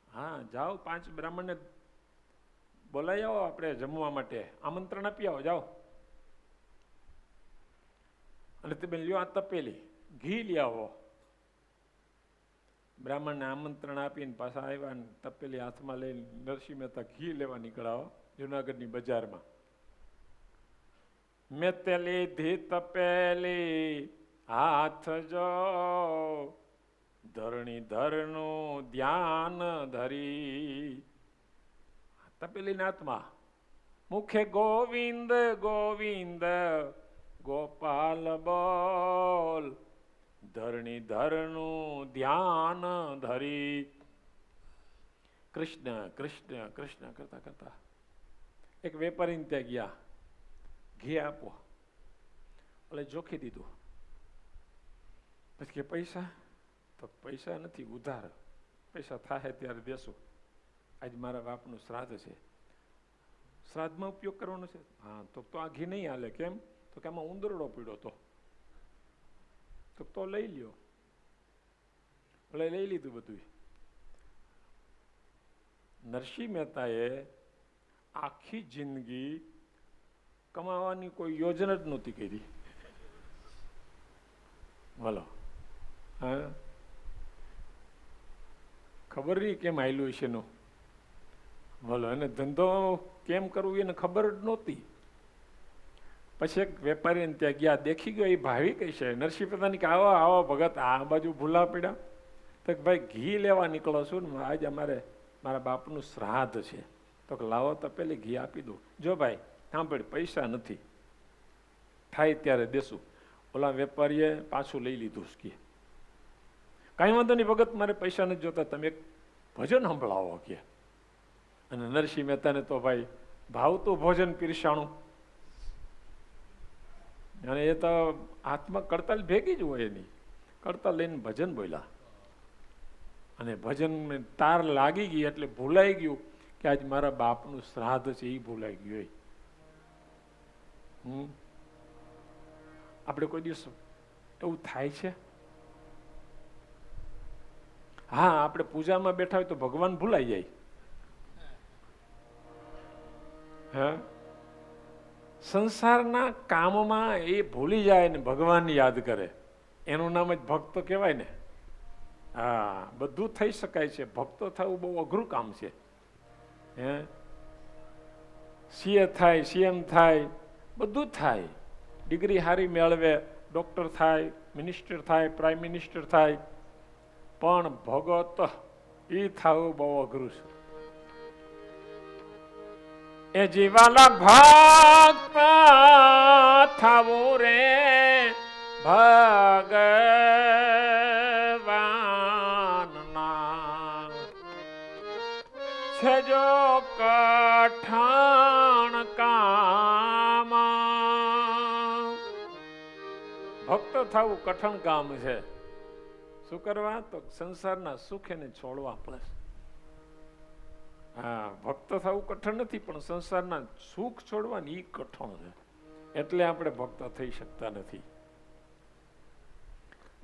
Speaker 2: હા જાઓ 5 બ્રાહ્મણને બોલાવી આવો, આપણે જમવા માટે આમંત્રણ આપી આવો, જાઓ. અને તમે લ્યો આ તપેલી, ઘી લઈ આવો. બ્રાહ્મણને આમંત્રણ આપીને પાછા આવ્યા ને તપેલી હાથમાં લઈને નરસિંહ મહેતા ઘી લેવા નીકળાવો જુનાગઢની બજારમાં. મેં તે લીધી તપેલી હાથ જો, ધરણીધરનું ધ્યાન ધરી. તપેલીના હાથમાં, મુખે ગોવિંદ ગોવિંદ ગોપાલ બોલ, ધરણીધરનું ધ્યાન ધરી. કૃષ્ણ કૃષ્ણ કૃષ્ણ કરતા કરતા એક વેપારીને ત્યાં ગયા, ઘી આપો. એટલે જોખી દીધું. પછી કે પૈસા? તો પૈસા નથી, ઉધાર. પૈસા થાય ત્યારે દેશું. આજ મારા બાપનું શ્રાદ્ધ છે, શ્રાદ્ધમાં ઉપયોગ કરવાનો છે. હા, તો આ ઘી નહીં હાલે. કેમ? તો કે આમાં ઉંદરડો પીડ્યો તો લઈ લ્યો. એટલે લઈ લીધું બધું. નરસિંહ મહેતાએ આખી જિંદગી કમાવાની કોઈ યોજના જ નહોતી કરી. બોલો, હા, ખબર નહીં કેમ આયલું છે એનું. બોલો, એને ધંધો કેમ કરવું એને ખબર જ નહોતી. પછી એક વેપારીને ત્યાં ગયા, દેખી ગયો એ ભાવિક છે. નરસિંહ મહેતાની કે આવો આવો ભગત, આ બાજુ ભૂલા પડ્યા. તો કે ભાઈ ઘી લેવા નીકળો છું ને, આજે અમારે મારા બાપનું શ્રાદ્ધ છે. તો કે લાવો તો પેલી ઘી આપી દઉં. જો ભાઈ સાંભળ, પૈસા નથી, થાય ત્યારે દેશું. ઓલા વેપારીએ પાછું લઈ લીધું. કે કાંઈ વાંધો નહીં ભગત, મારે પૈસા નથી જોતા, તમે એક ભજન સંભળાવો કે. અને નરસિંહ મહેતાને તો ભાઈ ભાવતું ભોજન પીરસાણું. અને એ તો હાથમાં કડતાલ ભેગી જ હોય એની. કડતાલ લઈને ભજન બોલ્યા. અને ભજન તાર લાગી ગઈ એટલે ભૂલાઈ ગયું કે આજ મારા બાપનું શ્રાદ્ધ છે, એ ભૂલાઈ ગયું. આપણે કોઈ દિવસ એવું થાય છે? હા, આપણે પૂજામાં બેઠા હોય તો ભગવાન ભૂલાઈ જાય. હા, સંસારના કામમાં એ ભૂલી જાય ને ભગવાન યાદ કરે. એનું નામ જ ભક્ત કહેવાય ને. હા, બધું થઈ શકાય છે. ભક્તો થવું બહુ અઘરું કામ છે. હે, સીએ થાય, સીએમ થાય, બધું થાય. ડિગ્રી હારી મેળવે, ડોક્ટર થાય, મિનિસ્ટર થાય, પ્રાઇમ મિનિસ્ટર થાય, પણ ભગત એ થવું બહુ અઘરું છે. એ જીવાલા ભક્ત થવું રે ભગવાનના છે જો કઠણ કામ. ભક્ત થવું કઠણ કામ છે. શું કરવા? તો સંસારના સુખ એને છોડવા પડે. હા, ભક્ત થવું કઠણ નથી, પણ સંસારના સુખ છોડવાની એ કઠણ છે. એટલે આપણે ભક્ત થઈ શકતા નથી.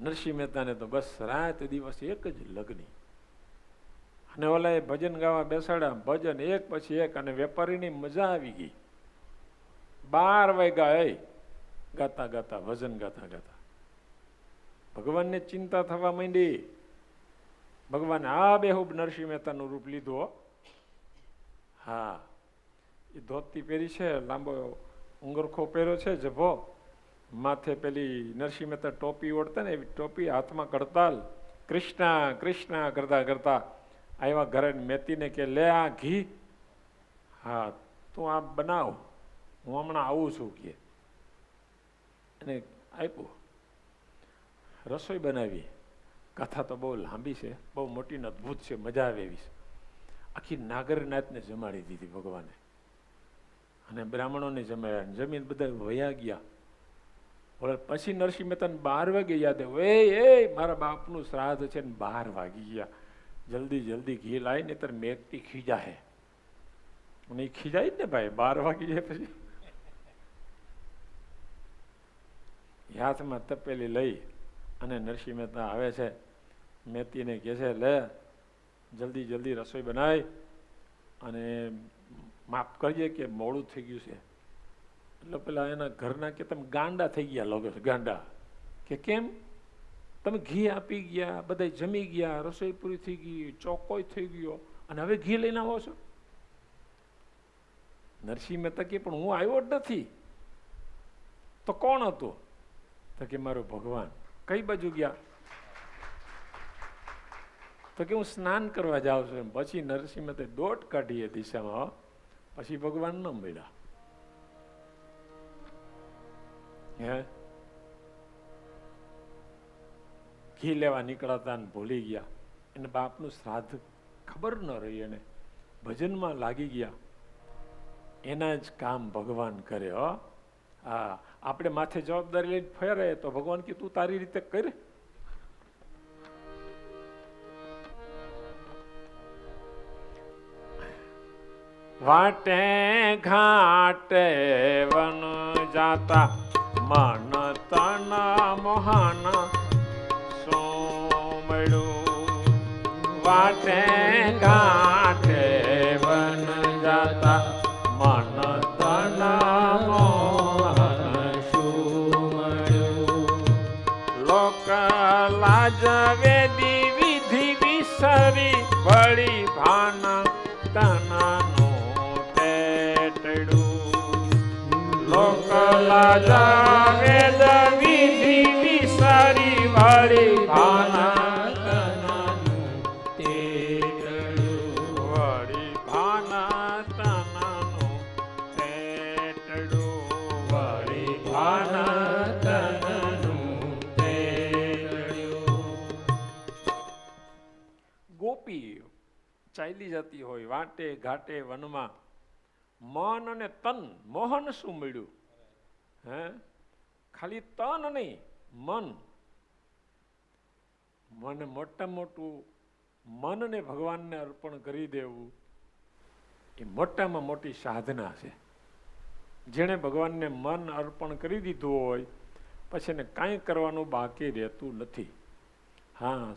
Speaker 2: નરસિંહ મહેતાને તો બસ રાત દિવસ એક જ લગ્ન. અને ઓલા એ ભજન ગાવા બેસાડ્યા, ભજન એક પછી એક. અને વેપારીની મજા આવી ગઈ. 12 વાગ્યા ગાતા ગાતા, ભજન ગાતા ગાતા ભગવાનને ચિંતા થવા માંડી. ભગવાને આ બેહુબ નરસિંહ મહેતાનું રૂપ લીધું. હા, એ ધોતી પહેરી છે, લાંબો ઉંગરખો પહેર્યો છે, જભો માથે પેલી નરસિંહ મહેતા ટોપી ઓઢતા ને એવી ટોપી, હાથમાં કડતાલ. કૃષ્ણ કૃષ્ણ કરતા કરતા આવ્યા ઘરે. મેતીને કે લે આ ઘી. હા, તું આ બનાવ, હું હમણાં આવું છું કે. અને આપ્યું. રસોઈ બનાવી. કથા તો બહુ લાંબી છે, બહુ મોટી ને અદભુત છે, મજા આવે એવી છે. આખી નાગરનાથને જમાડી દીધી ભગવાને, અને બ્રાહ્મણોને જમાડ્યા. જમીન બધા વયા ગયા. પછી નરસિંહ મહેતાને 12 વાગે યાદ આવ્યું, એ મારા બાપનું શ્રાદ્ધ છે ને 12 વાગી ગયા, જલ્દી જલ્દી ઘી લાવી ને તાર મેઘતી ખીજા હે. અને એ ખીજાય જ ને ભાઈ, 12 વાગી જાય પછી. હાથમાં તપેલી લઈ અને નરસિંહ મહેતા આવે છે. મેતીને કહે છે, લે જલ્દી જલ્દી રસોઈ બનાવી અને માફ કરજે કે મોડું થઈ ગયું છે. એટલે પેલા એના ઘરના કે તમે ગાંડા થઈ ગયા લોકો છે. ગાંડા કે કેમ? તમે ઘી આપી ગયા, બધા જમી ગયા, રસોઈ પૂરી થઈ ગઈ, ચોખ્ખોય થઈ ગયો, અને હવે ઘી લઈને આવો છો? નરસિંહ મહેતા કે પણ હું આવ્યો જ નથી. તો કોણ હતું? તો કે મારો ભગવાન. કઈ બાજુ ગયા? તો કે હું સ્નાન કરવા જાઉં છું. પછી નરસિંહ મહેતા દોટ કાઢી એ દિશામાં, પછી ભગવાન ન મળ્યા. હે ઘી લેવા નીકળાતા ને ભૂલી ગયા. એને બાપનું શ્રાદ્ધ ખબર ન રહી, એને ભજનમાં લાગી ગયા. એના જ કામ ભગવાન કરે. હો હા, આપણે માથે જવાબદારી લઈને ફેરે તો ભગવાન કે તું તારી રીતે કર. વાટે ઘાટે વન જાતા મન તન મોહન સોમડું. વાટે ઘાટે વન જાતા મન તન મોહન સોમડું. લોક લાજ વેદી વિધિ વિસરી વળી ભાન તનનું પેટડું. લોક લાજ વેદ વિધિ વિસરી વળી ભાન તનનું પેટડું. વળી ભાન તનનું પેટડું. વળી ભાન તનનું પેટડું. ગોપી ચાલી જતી હોય વાટે ઘાટે વનમાં, મન અને તન. મોહન શું મળ્યું? હે ખાલી તન નહીં, મન. મને મોટા મોટું મનને ભગવાનને અર્પણ કરી દેવું એ મોટામાં મોટી સાધના છે. જેણે ભગવાનને મન અર્પણ કરી દીધું હોય પછી એને કાંઈ કરવાનું બાકી રહેતું નથી. હા,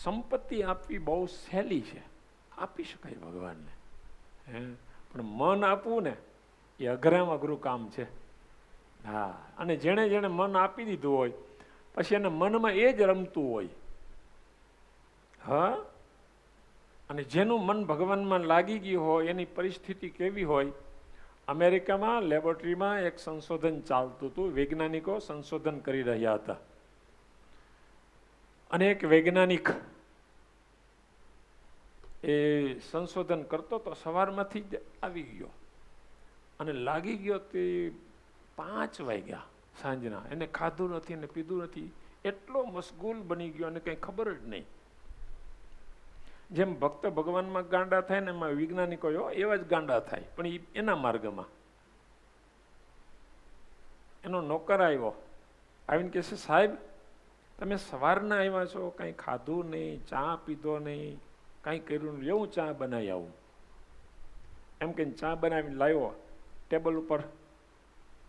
Speaker 2: સંપત્તિ આપવી બહુ સહેલી છે, આપી શકાય ભગવાનને. હે પણ મન આપવું ને એ અઘરામાં અઘરું કામ છે. હા, અને જેણે જેણે મન આપી દીધું હોય પછી એને મનમાં એ જ રમતું હોય. હા, અને જેનું મન ભગવાનમાં લાગી ગયું હોય એની પરિસ્થિતિ કેવી હોય? અમેરિકામાં લેબોરેટરીમાં એક સંશોધન ચાલતું હતું. વૈજ્ઞાનિકો સંશોધન કરી રહ્યા હતા, અને એક વૈજ્ઞાનિક એ સંશોધન કરતો તો સવારમાંથી જ આવી ગયો અને લાગી ગયો તે 5 વાગ્યા સાંજના. એને ખાધું નથી અને પીધું નથી, એટલો મશગુલ બની ગયો અને કંઈ ખબર જ નહીં. જેમ ભક્ત ભગવાનમાં ગાંડા થાય ને એમાં વૈજ્ઞાનિકો એવા જ ગાંડા થાય, પણ એના માર્ગમાં. એનો નોકર આવ્યો, આવીને કહે છે, સાહેબ તમે સવારના આવ્યા છો, કાંઈ ખાધું નહીં, ચા પીધો નહીં, કાંઈ કર્યું નહીં, એવું ચા બનાવી આવું. એમ કહીને ચા બનાવીને લાવ્યો, ટેબલ ઉપર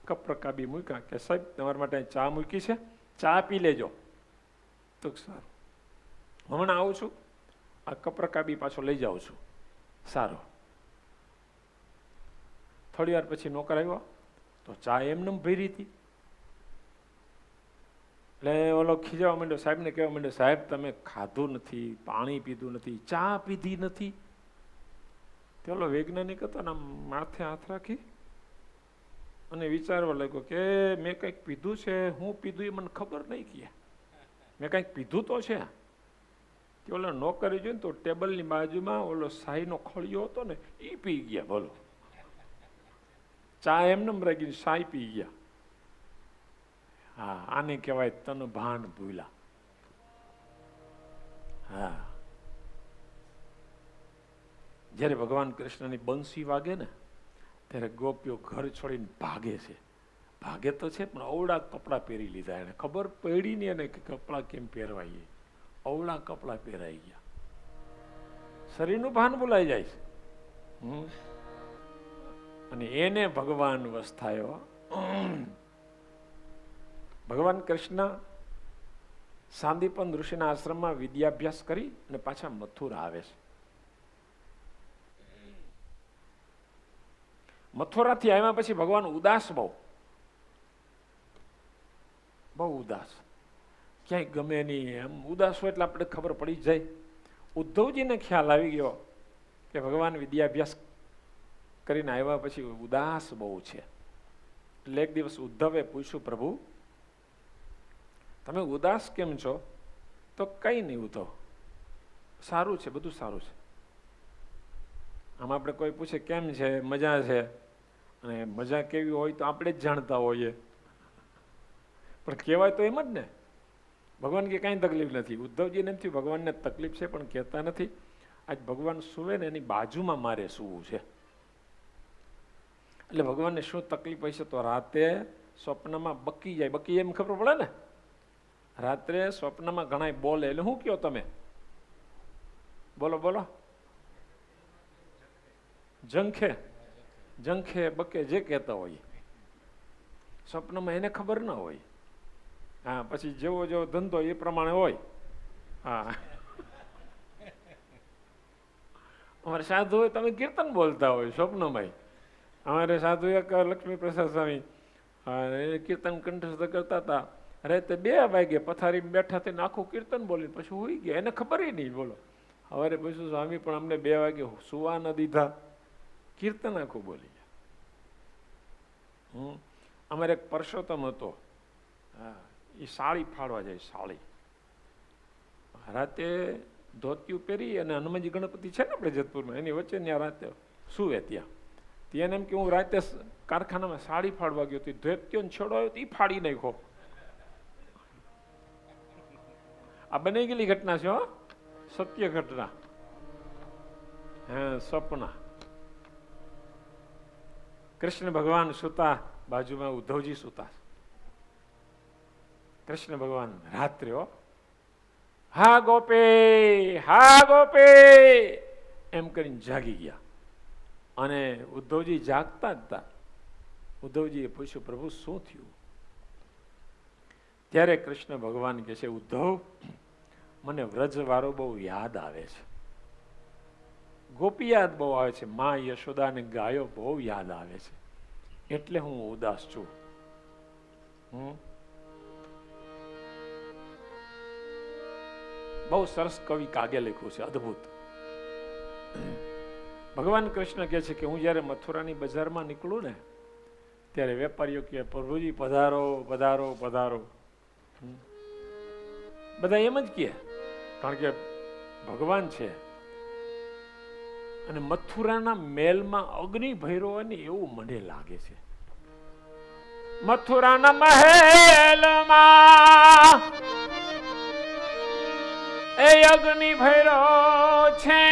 Speaker 2: કપ રકાબી મૂક્યા કે સાહેબ તમારા માટે ચા મૂકી છે, ચા પી લેજો. તો સારું, હમણાં આવું છું, આ કપ રકાબી પાછો લઈ જાઉં છું. સારું. થોડી વાર પછી નોકર આવ્યો તો ચા એમને ભરી હતી. એટલે ઓલો ખીજાવા માંડ્યો, સાહેબને કહેવા માંડ્યો, સાહેબ તમે ખાધું નથી, પાણી પીધું નથી, ચા પીધી નથી. તે ઓલો વૈજ્ઞાનિક હતો ને માથે હાથ રાખી અને વિચારવા લાગ્યો કે મેં કંઈક પીધું છે, હું પીધું એ મને ખબર નહીં. કે મેં કંઈક પીધું તો છે. તે ઓલો નોકરી જોઈને તો ટેબલની બાજુમાં ઓલો શાહીનો ખોળિયો હતો ને એ પી ગયા. બોલો, ચા એમને રાખીને શાહી પી ગયા. હા, આને કહેવાય તન ભાન ભૂલા. હા, જ્યારે ભગવાન કૃષ્ણની બંસી વાગે ને ત્યારે ગોપીઓ ઘર છોડીને ભાગે છે. ભાગે તો છે પણ અવળા કપડાં પહેરી લીધા. એને ખબર પડી નહીં એને કે કપડાં કેમ પહેરવાઈએ. અવળા કપડાં પહેરાઈ ગયા, શરીરનું ભાન ભૂલાઈ જાય છે. અને એને ભગવાન વસ્તાયો. ભગવાન કૃષ્ણ સાંદીપન ઋષિના આશ્રમમાં વિદ્યાભ્યાસ કરી અને પાછા મથુરા આવે છે. મથુરાથી આવ્યા પછી ભગવાન ઉદાસ, બહુ ઉદાસ, ક્યાંય ગમે નહીં. એમ ઉદાસ હોય એટલે આપણે ખબર પડી જાય. ઉદ્ધવજીને ખ્યાલ આવી ગયો કે ભગવાન વિદ્યાભ્યાસ કરીને આવ્યા પછી ઉદાસ બહુ છે. એટલે એક દિવસ ઉદ્ધવે પૂછ્યું, પ્રભુ તમે ઉદાસ કેમ છો? તો કઈ નહીં ઉદ્ધવ, સારું છે, બધું સારું છે. આમ આપણે કોઈ પૂછે કેમ છે, મજા છે, અને મજા કેવી હોય તો આપણે જ જાણતા હોઈએ, પણ કહેવાય તો એમ જ ને. ભગવાન કે કાંઈ તકલીફ નથી. ઉદ્ધવજીને એમ થયું ભગવાનને તકલીફ છે પણ કહેતા નથી. આજ ભગવાન સુવે ને એની બાજુમાં મારે સૂવું છે. એટલે ભગવાનને શું તકલીફ હશે? તો રાતે સ્વપ્નમાં બકી જાય. બકી એમ ખબર પડે ને, રાત્રે સ્વપ્નમાં ઘણા બોલે. એટલે શું કહો તમે? બોલો બોલો. જંખે, જંખે, બકે, જે કહેતા હોય સ્વપ્નમાં એને ખબર ના હોય. હા, પછી જેવો જેવો ધંધો એ પ્રમાણે હોય. હા, અમારે સાધુ હોય તમે કીર્તન બોલતા હોય સ્વપ્નમાં. અમારે સાધુ એક લક્ષ્મી પ્રસાદ સ્વામી કીર્તન કંઠસ્થ કરતા હતા. રાતે 2 વાગે પથારી બેઠા થઈને આખું કીર્તન બોલી પછી હોઈ ગયા. એને ખબર નહીં. બોલો, સવારે પૂછ્યું સ્વામી પણ અમને 2 વાગે સુવા ન દીધા, કીર્તન આખું બોલી ગયા. અમારે એક પરસોત્તમ હતો, હા, એ સાડી ફાડવા જાય. સાડી રાતે ધોતિયું પહેરી અને હનુમાનજી ગણપતિ છે ને આપણે જેતપુરમાં, એની વચ્ચે ત્યાં રાતે સુવે. ત્યાં એમ કે હું રાતે કારખાનામાં સાડી ફાડવા ગયો હતી, ધોતિયો છેડો આવ્યો તો એ ફાડી નાખ્યો. આ બની ગયેલી ઘટના છે, સત્ય ઘટના. હા, સપના. કૃષ્ણ ભગવાન સુતા, બાજુમાં ઉદ્ધવજી સુતા. કૃષ્ણ ભગવાન રાત્રે હા ગોપે, હા ગોપે એમ કરીને જાગી ગયા. અને ઉદ્ધવજી જાગતા જ હતા. ઉદ્ધવજીએ પૂછ્યું, પ્રભુ શું થયું? ત્યારે કૃષ્ણ ભગવાન કહે છે, ઉદ્ધવ મને વ્રજવાળો બહુ યાદ આવે છે, ગોપી યાદ બહુ આવે છે, મા યશોદા ને ગાયો બહુ યાદ આવે છે, એટલે હું ઉદાસ છું. બહુ સરસ કવિ કાગે લખ્યું છે, અદ્ભુત. ભગવાન કૃષ્ણ કહે છે કે હું જયારે મથુરાની બજારમાં નીકળું ને ત્યારે વેપારીઓ કહે, પ્રભુજી પધારો પધારો પધારો. બધા એમ જ કહે, કારણ કે ભગવાન છે. અને મથુરાના મહેલમાં અગ્નિ ભૈરો હોય ને એવું મને લાગે છે. મથુરાના મહેલમાં એ અગ્નિ ભૈરો છે,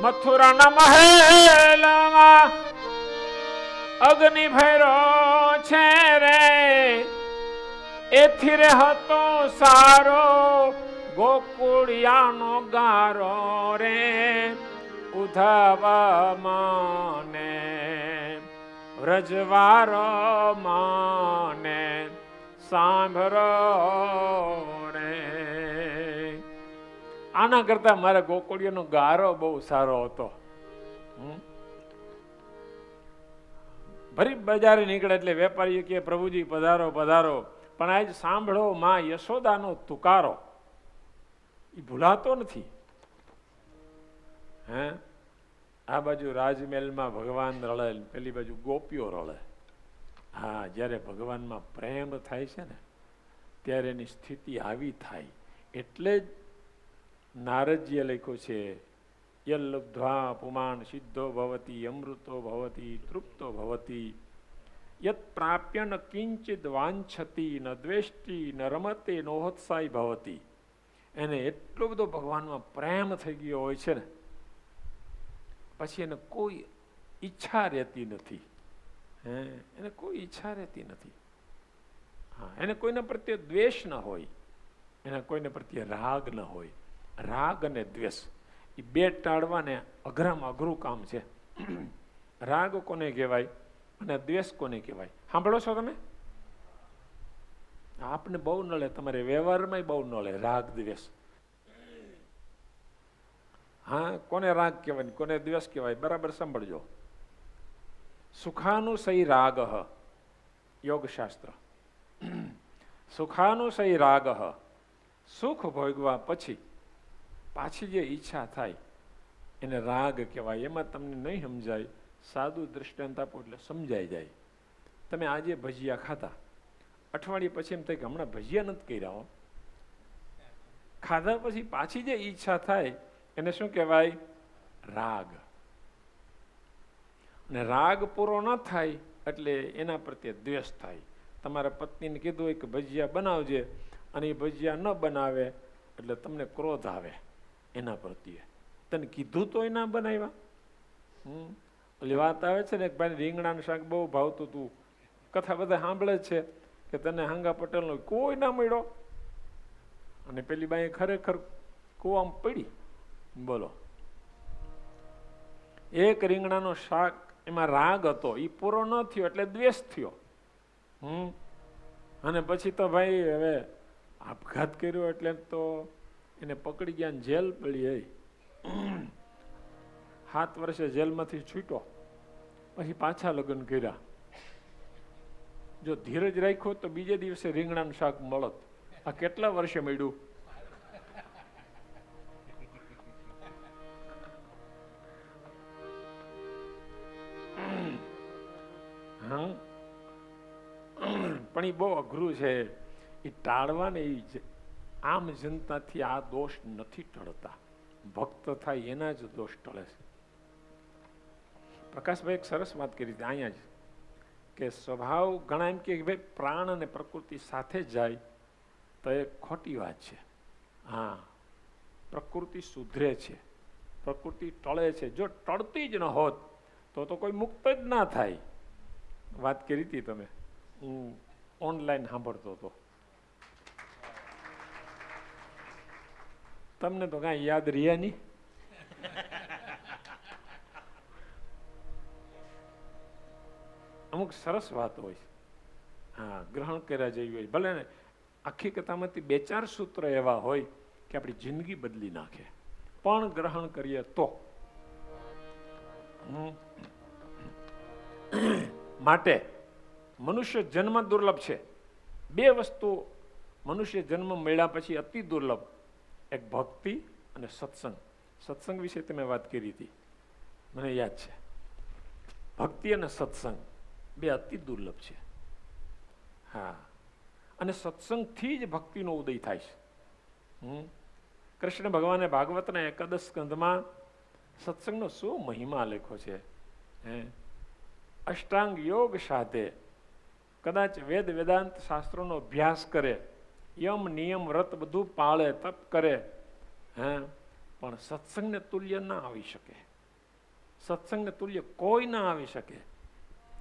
Speaker 2: મથુરાના મહેલમાં અગ્નિ ભૈરો છે રે, એથી રે હતો સારો ગોકુળિયાનો ગારો રે, ઉધવ માને વ્રજવારો માને સાંભળો રે. આના કરતા મારા ગોકુળિયાનો ગારો બહુ સારો હતો. ભરી બજારે નીકળે એટલે વેપારી કે પ્રભુજી પધારો પધારો, પણ આજ સાંભળો માં યશોદાનો તુકારો. એ ભૂલાતો નથી. હે, આ બાજુ રાજમહેલમાં ભગવાન રળે, પેલી બાજુ ગોપીઓ રળે. હા, જ્યારે ભગવાનમાં પ્રેમ થાય છે ને ત્યારે એની સ્થિતિ આવી થાય. એટલે જ નારદજીએ લખ્યું છે, યલ્લબ્ધ્વા પુમાન સિદ્ધો ભવતી અમૃતો ભવતી તૃપ્તો ભવતી યત પ્રાપ્ય ન કિંચિત વાંછતી ન દ્વેષ્ટિ ન રમતે નોહોત્સાહી ભવતી. એને એટલો બધો ભગવાનમાં પ્રેમ થઈ ગયો હોય છે ને, પછી એને કોઈ ઈચ્છા રહેતી નથી. એને કોઈ ઈચ્છા રહેતી નથી. હા, એને કોઈના પ્રત્યે દ્વેષ ન હોય, એના કોઈને પ્રત્યે રાગ ન હોય. રાગ અને દ્વેષ એ બે ટાળવાને અઘરામાં અઘરું કામ છે. રાગ કોને કહેવાય અને દ્વેષ કોને કહેવાય? સાંભળો છો તમે? આપને બહુ નળે, તમારે વ્યવહારમાં બહુ નળે રાગ દ્વેષ. હા, કોને રાગ કહેવાય કોને દ્વેષ કહેવાય બરાબર સાંભળજો. સુખાનુસય રાગ યોગશાસ્ત્ર. સુખાનુસય રાગ, સુખ ભોગવા પછી પાછી જે ઈચ્છા થાય એને રાગ કહેવાય. એમાં તમને નહીં સમજાય, સાદું દૃષ્ટાંત આપો એટલે સમજાઈ જાય. તમે આજે ભજીયા ખાતા, અઠવાડિયે પછી એમ થાય કે હમણાં ભજીયા નથી કર્યા હો. ખાધા પછી પાછી જે ઈચ્છા થાય એને શું કહેવાય? રાગ. અને રાગ પૂરો ન થાય એટલે એના પ્રત્યે દ્વેષ થાય. તમારા પત્નીને કીધું હોય કે ભજીયા બનાવજે અને એ ભજીયા ન બનાવે એટલે તમને ક્રોધ આવે એના પ્રત્યે. તને કીધું તોય ના બનાવ્યા. ઓલી વાત આવે છે ને, ભાઈ રીંગણાનું શાક બહુ ભાવતું હતું, કથા બધા સાંભળે છે કે તને હાંગા પટેલનો કોઈ ના મળ્યો અને પેલી બાઈ ખરેખર કૂવામાં પડી. બોલો, એક રીંગણાનો શાક એમાં રાગ હતો, એ પૂરો ન થયો એટલે દ્વેષ થયો. અને પછી તો ભાઈ હવે આપઘાત કર્યો એટલે તો એને પકડી ગયા, જેલ પડી. 7 વર્ષે જેલમાંથી છૂટ્યો, પછી પાછા લગ્ન કર્યા. જો ધીરજ રાખ્યો તો બીજે દિવસે રીંગણાનું શાક મળત. આ કેટલા વર્ષે મળ્યું? હા, પણ એ બહુ અઘરું છે. એ ટાળવાને એ આમ જનતાથી આ દોષ નથી ટળતા. ભક્ત થાય એના જ દોષ ટળે છે. પ્રકાશભાઈ એક સરસ વાત કરી હતી અહીંયા જ, કે સ્વભાવ ઘણા એમ કે ભાઈ પ્રાણ અને પ્રકૃતિ સાથે જાય તો એ ખોટી વાત છે. હા, પ્રકૃતિ સુધરે છે, પ્રકૃતિ ટળે છે. જો ટળતી જ ન હોત તો કોઈ મુક્ત જ ના થાય. વાત કરી હતી તમે, હું ઓનલાઈન સાંભળતો હતો. તમને તો કાંઈ યાદ રહ્યા નહીં. અમુક સરસ વાત હોય, હા, ગ્રહણ કર્યા જેવી હોય. ભલે ને આખી કથામાંથી 2-4 સૂત્ર એવા હોય કે આપણી જિંદગી બદલી નાખે, પણ ગ્રહણ કરીએ તો. માટે મનુષ્ય જન્મ દુર્લભ છે. 2 વસ્તુ મનુષ્ય જન્મ મળ્યા પછી અતિ દુર્લભ, એક ભક્તિ અને સત્સંગ. સત્સંગ વિશે તમે વાત કરી હતી, મને યાદ છે. ભક્તિ અને સત્સંગ 2 અતિ દુર્લભ છે. હા, અને સત્સંગથી જ ભક્તિનો ઉદય થાય છે. કૃષ્ણ ભગવાને ભાગવતના 11 સ્કંધમાં સત્સંગનો શું મહિમા લખ્યો છે. અષ્ટાંગ યોગ સાધે, કદાચ વેદ વેદાંત શાસ્ત્રોનો અભ્યાસ કરે, યમ નિયમ વ્રત બધું પાળે, તપ કરે, પણ સત્સંગને તુલ્ય ના આવી શકે. સત્સંગને તુલ્ય કોઈ ના આવી શકે.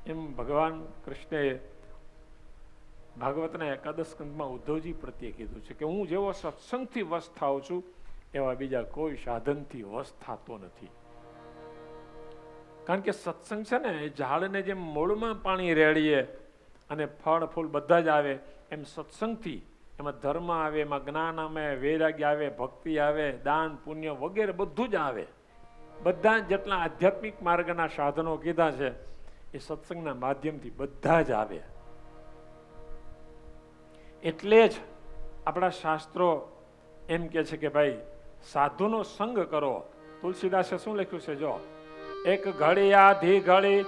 Speaker 2: એમ ભગવાન કૃષ્ણએ ભાગવતના 11 સ્કંધમાં ઉદ્ધવજી પ્રત્યે કીધું છે કે હું જેવો સત્સંગથી વશ થાઉં છું એવા બીજા કોઈ સાધનથી વશ થતો નથી. કારણ કે સત્સંગ છે ને, એ ઝાડને જેમ મૂળમાં પાણી રેડીએ અને ફળ ફૂલ બધા જ આવે, એમ સત્સંગથી એમાં ધર્મ આવે, એમાં જ્ઞાન આવે, વૈરાગ્ય આવે, ભક્તિ આવે, દાન પુણ્ય વગેરે બધું જ આવે. બધા જેટલા આધ્યાત્મિક માર્ગના સાધનો કીધા છે એ સત્સંગના માધ્યમથી બધા જ આવે. એટલે જ આપણા શાસ્ત્રો એમ કે છે કે ભાઈ સાધુનો સંગ કરો. તુલસીદાસે શું લખ્યું છે જો, એક ઘડી આધી ઘડી,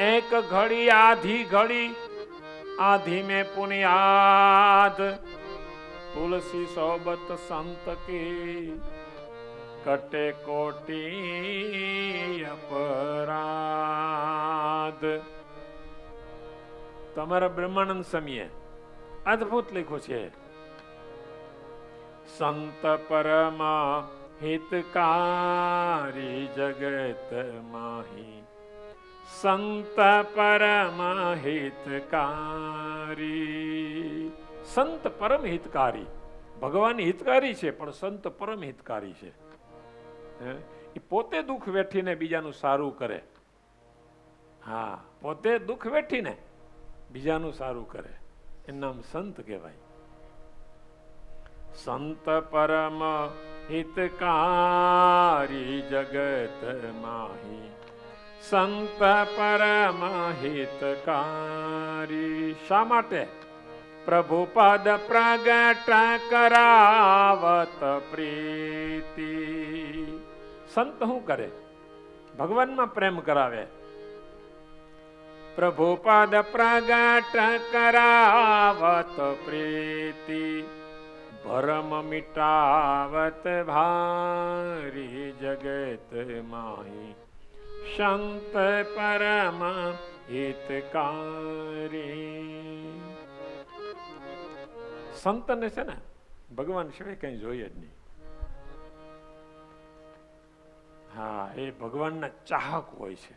Speaker 2: એક ઘડી આધી ઘડી, आधी में पुनियाद, तुलसी सोबत संत की कटे कोटि अपराध. તમારા બ્રહ્માનંદ સ્વામીએ અદભુત લખ્યું છે, સંત પરમા હિતકારી જગત માહી, સંત પરમા હિતકારી. સંત પરમ હિતકારી, ભગવાન હિતકારી છે પણ સંત પરમ હિતકારી છે. એ પોતે દુઃખ વેઠીને બીજાનું સારું કરે. હા, પોતે દુઃખ વેઠીને બીજાનું સારું કરે, એનું નામ સંત કહેવાય. સંત પરમ હિતકારી જગત માહી, સંત પરમ હિતકારી. શા માટે? પ્રભુ પદ પ્રગટ કરાવત પ્રીતિ. સંત શું કરે? ભગવાનમાં પ્રેમ કરાવે. પ્રભુ પદ પ્રગટ કરાવત પ્રીતિ, ભરમ મિટાવત ભારી જગત માહી, સંત પરમ હિતકારી. સંતને છે ને ભગવાન સિવાય કઈ જોઈએ જ નહીં. હા, એ ભગવાનના ચાહક હોય છે,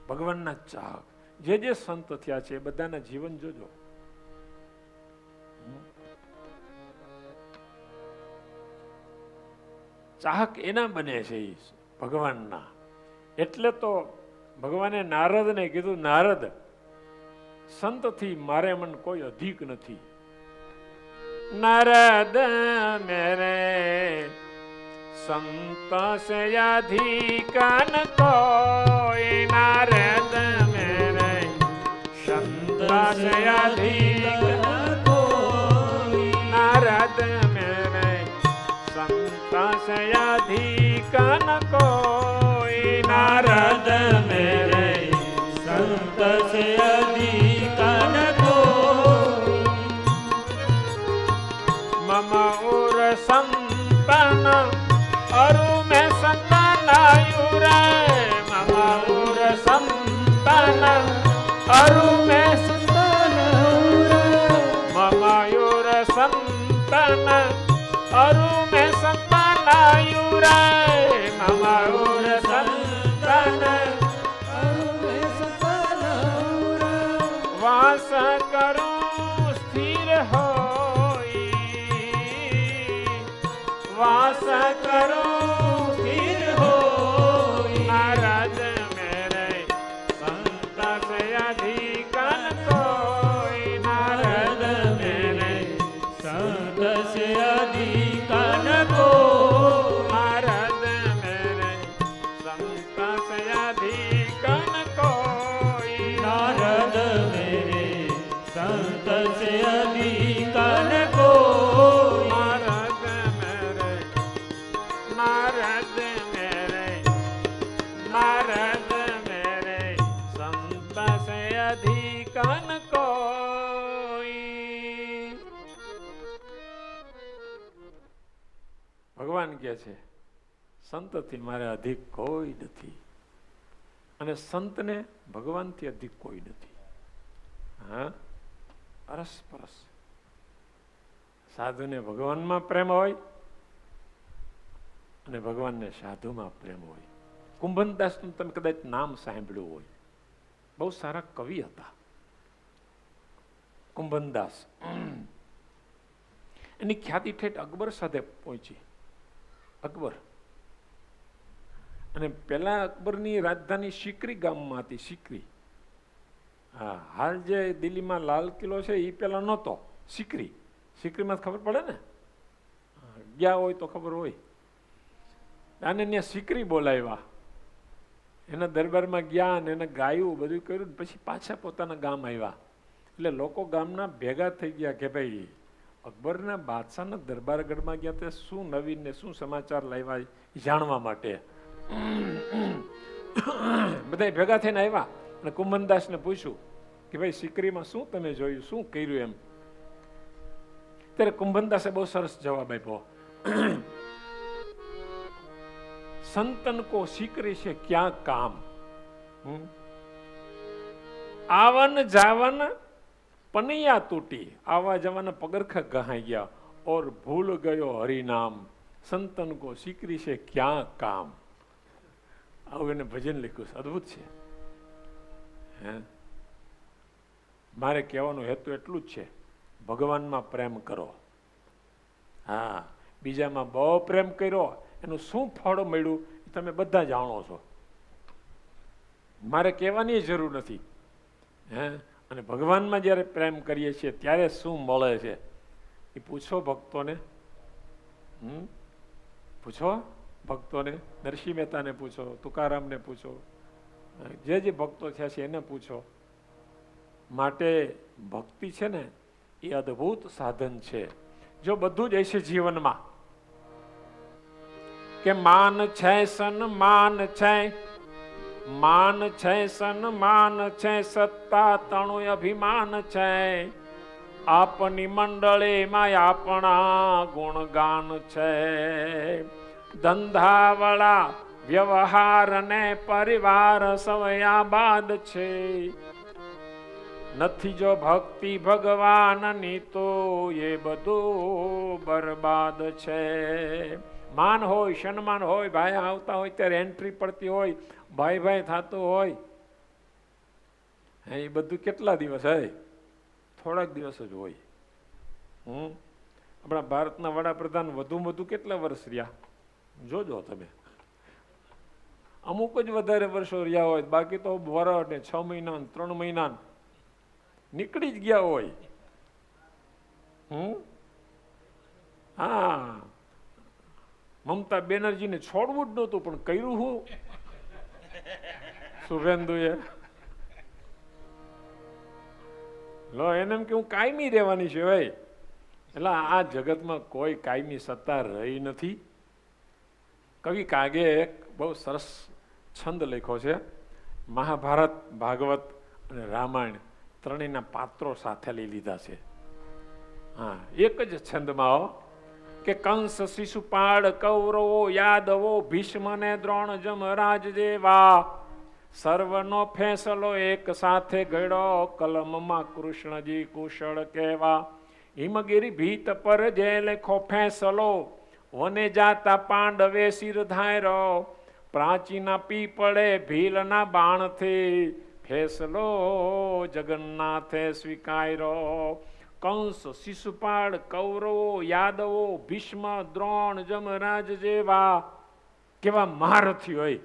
Speaker 2: ભગવાનના ચાહક. જે જે સંત થયા છે એ બધાના જીવન જોજો. ચાહક એના બને છે એ ભગવાનના. એટલે તો ભગવાને નારદને કીધું, નારદ, સંતથી મારે મન કોઈ અધિક નથી. નારદ મેરે સંત સે અધિક ન કોઈ, નારદ મેરે સંત સે અધિક ન કોઈ, નારદ મેરે સંત સે અધિક ન કોઈ, નારદ મેરે સંત સે અધિક ન કોઈ. મમ ઉર સંતન અરુ મેં સંતનાયુ રે, મમ ઉર સંતન અરુ મેં સંતનાયુ રે, મમ ઉર સંતન અરુ મેં સંતનાયુ રે, મમ ઉર સંતન અરુ મેં સંતનાયુ રે. વાસ કરું સ્થિર હોઈ, વાસ કરું સ્થિર હોઈ, નારદ મેરે સંત સે અધિક ન કોઈ, નારદ મેરે સંત સે અધિક ન કોઈ, નારદ મેરે સંત સે અધિક ન કોઈ, નારદ મેરે સંત સે અધિક ન કોઈ, નારદ મેરે, નારદ મેરે, નારદ મેરે સંત સે અધિક ન કોઈ. ભગવાન કહે છે સંતથી મારે અધિક કોઈ નથી, અને સંતને ભગવાનથી અધિક કોઈ નથી. હા, અરસપરસ. સાધુને ભગવાનમાં પ્રેમ હોય અને ભગવાનને સાધુમાં પ્રેમ હોય. કુંભનદાસનું તમે કદાચ નામ સાંભળ્યું હોય, બહુ સારા કવિ હતા કુંભનદાસ. એની ખ્યાતિ ઠેઠ અકબર સાથે પહોંચી. અકબર, અને પેલા અકબરની રાજધાની સિકરી ગામમાં હતી. સિકરી, હા, હાલ જે દિલ્હીમાં લાલ કિલ્લો છે એ પેલા નહોતો. સિકરી, સિકરીમાં ખબર પડે ને, ગયા હોય તો ખબર હોય. અને ત્યાં સિકરી બોલાવ્યા, એના દરબારમાં ગયા અને એને ગાયું, બધું કર્યું, પછી પાછા પોતાના ગામ આવ્યા. એટલે લોકો ગામના ભેગા થઈ ગયા કે ભાઈ અકબરના બાદશાહના દરબારગઢમાં ગયા તે શું નવીન ને શું સમાચાર લાવ્યા જાણવા માટે. બધા ભેગા થઈને આવ્યા અને કુંભનદાસને પૂછ્યું કે ભાઈ સિકરીમાં શું તમે જોયું, શું કર્યું એમ. ત્યારે કુંભનદાસે બહુ સરસ જવાબ આપ્યો. સંતન કો સિકરી છે ક્યાં કામ, આવન જાવન પનૈયા તૂટી, આવા જવાના પગરખા ગહાઈ ગયા, ઓર ભૂલ ગયો હરિનામ, સંતન કો સિકરી છે ક્યાં કામ. આવું એને ભજન લખ્યું છે, અદભુત છે. હે, મારે કહેવાનો હેતુ એટલું જ છે, ભગવાનમાં પ્રેમ કરો. હા, બીજામાં બહુ પ્રેમ કર્યો, એનું શું ફળ મળ્યું એ તમે બધા જાણો છો, મારે કહેવાની જરૂર નથી. હે, અને ભગવાનમાં જ્યારે પ્રેમ કરીએ છીએ ત્યારે શું મળે છે એ પૂછો ભક્તોને. પૂછો ભક્તોને, નરસિંહ મહેતાને પૂછો, તુકારામને પૂછો, જે ભક્તો થયા છે એને પૂછો. માટે ભક્તિ છે ને એ અદ્ભુત સાધન છે. જો બધું જ હશે જીવનમાં કે માન છે સન્માન છે, માન છે સન્માન છે, સત્તા તણું અભિમાન છે, આપની મંડળીમાં આપણા ગુણગાન છે, ધંધાવાળા વ્યવહાર ને પરિવાર સવયા બાદ છે, નથી જો ભક્તિ ભગવાનની તો એ બધું બરબાદ છે. માન હોય, સન્માન હોય, ભાઈ આવતા હોય ત્યારે એન્ટ્રી પડતી હોય, ભાઈ ભાઈ થતું હોય, એ બધું કેટલા દિવસ હે? થોડાક દિવસ જ હોય. આપણા ભારતના વડાપ્રધાન વધુ કેટલા વર્ષ રહ્યા જોજો તમે. અમુક જ વધારે વર્ષો રહ્યા હોય, બાકી તો વર્ષ ને 6 મહિના 3 મહિના નીકળી જ ગયા હોય. હા, મમતા બેનર્જીને છોડવું જ નહોતું, પણ કર્યું હું શુભેન્દુએ. લો, એને એમ કે હું કાયમી રહેવાની છે ભાઈ. એટલે આ જગતમાં કોઈ કાયમી સત્તા રહી નથી. કવિ કાગે એક બહુ સરસ છંદ લખ્યો છે. મહાભારત, ભાગવત અને રામાયણ ત્રણેયના પાત્રો સાથે લઈ લીધા છે. હા, એક જ છંદમાં કે કંસ, શિશુપાળ, કૌરવો, યાદવો, ભીષ્મ ને દ્રોણ, જમરાજ જેવા સર્વનો ફેસલો એક સાથે ઘડ્યો, કલમમાં કૃષ્ણજી કુશળ કહેવા. હિમગીરી ભીત પર જે લેખો ફેસલો, વને જાતા પાંડવે શિર ધાયરો, પ્રાચીના પીપળે ભીલના બાણથી ફેસલો જગન્નાથે સ્વીકાર્યો. કંસ, શિશુપાળ, કૌરવો, યાદવો, ભીષ્મ, દ્રોણ, જમરાજ જેવા કેવા મહારથી હોય.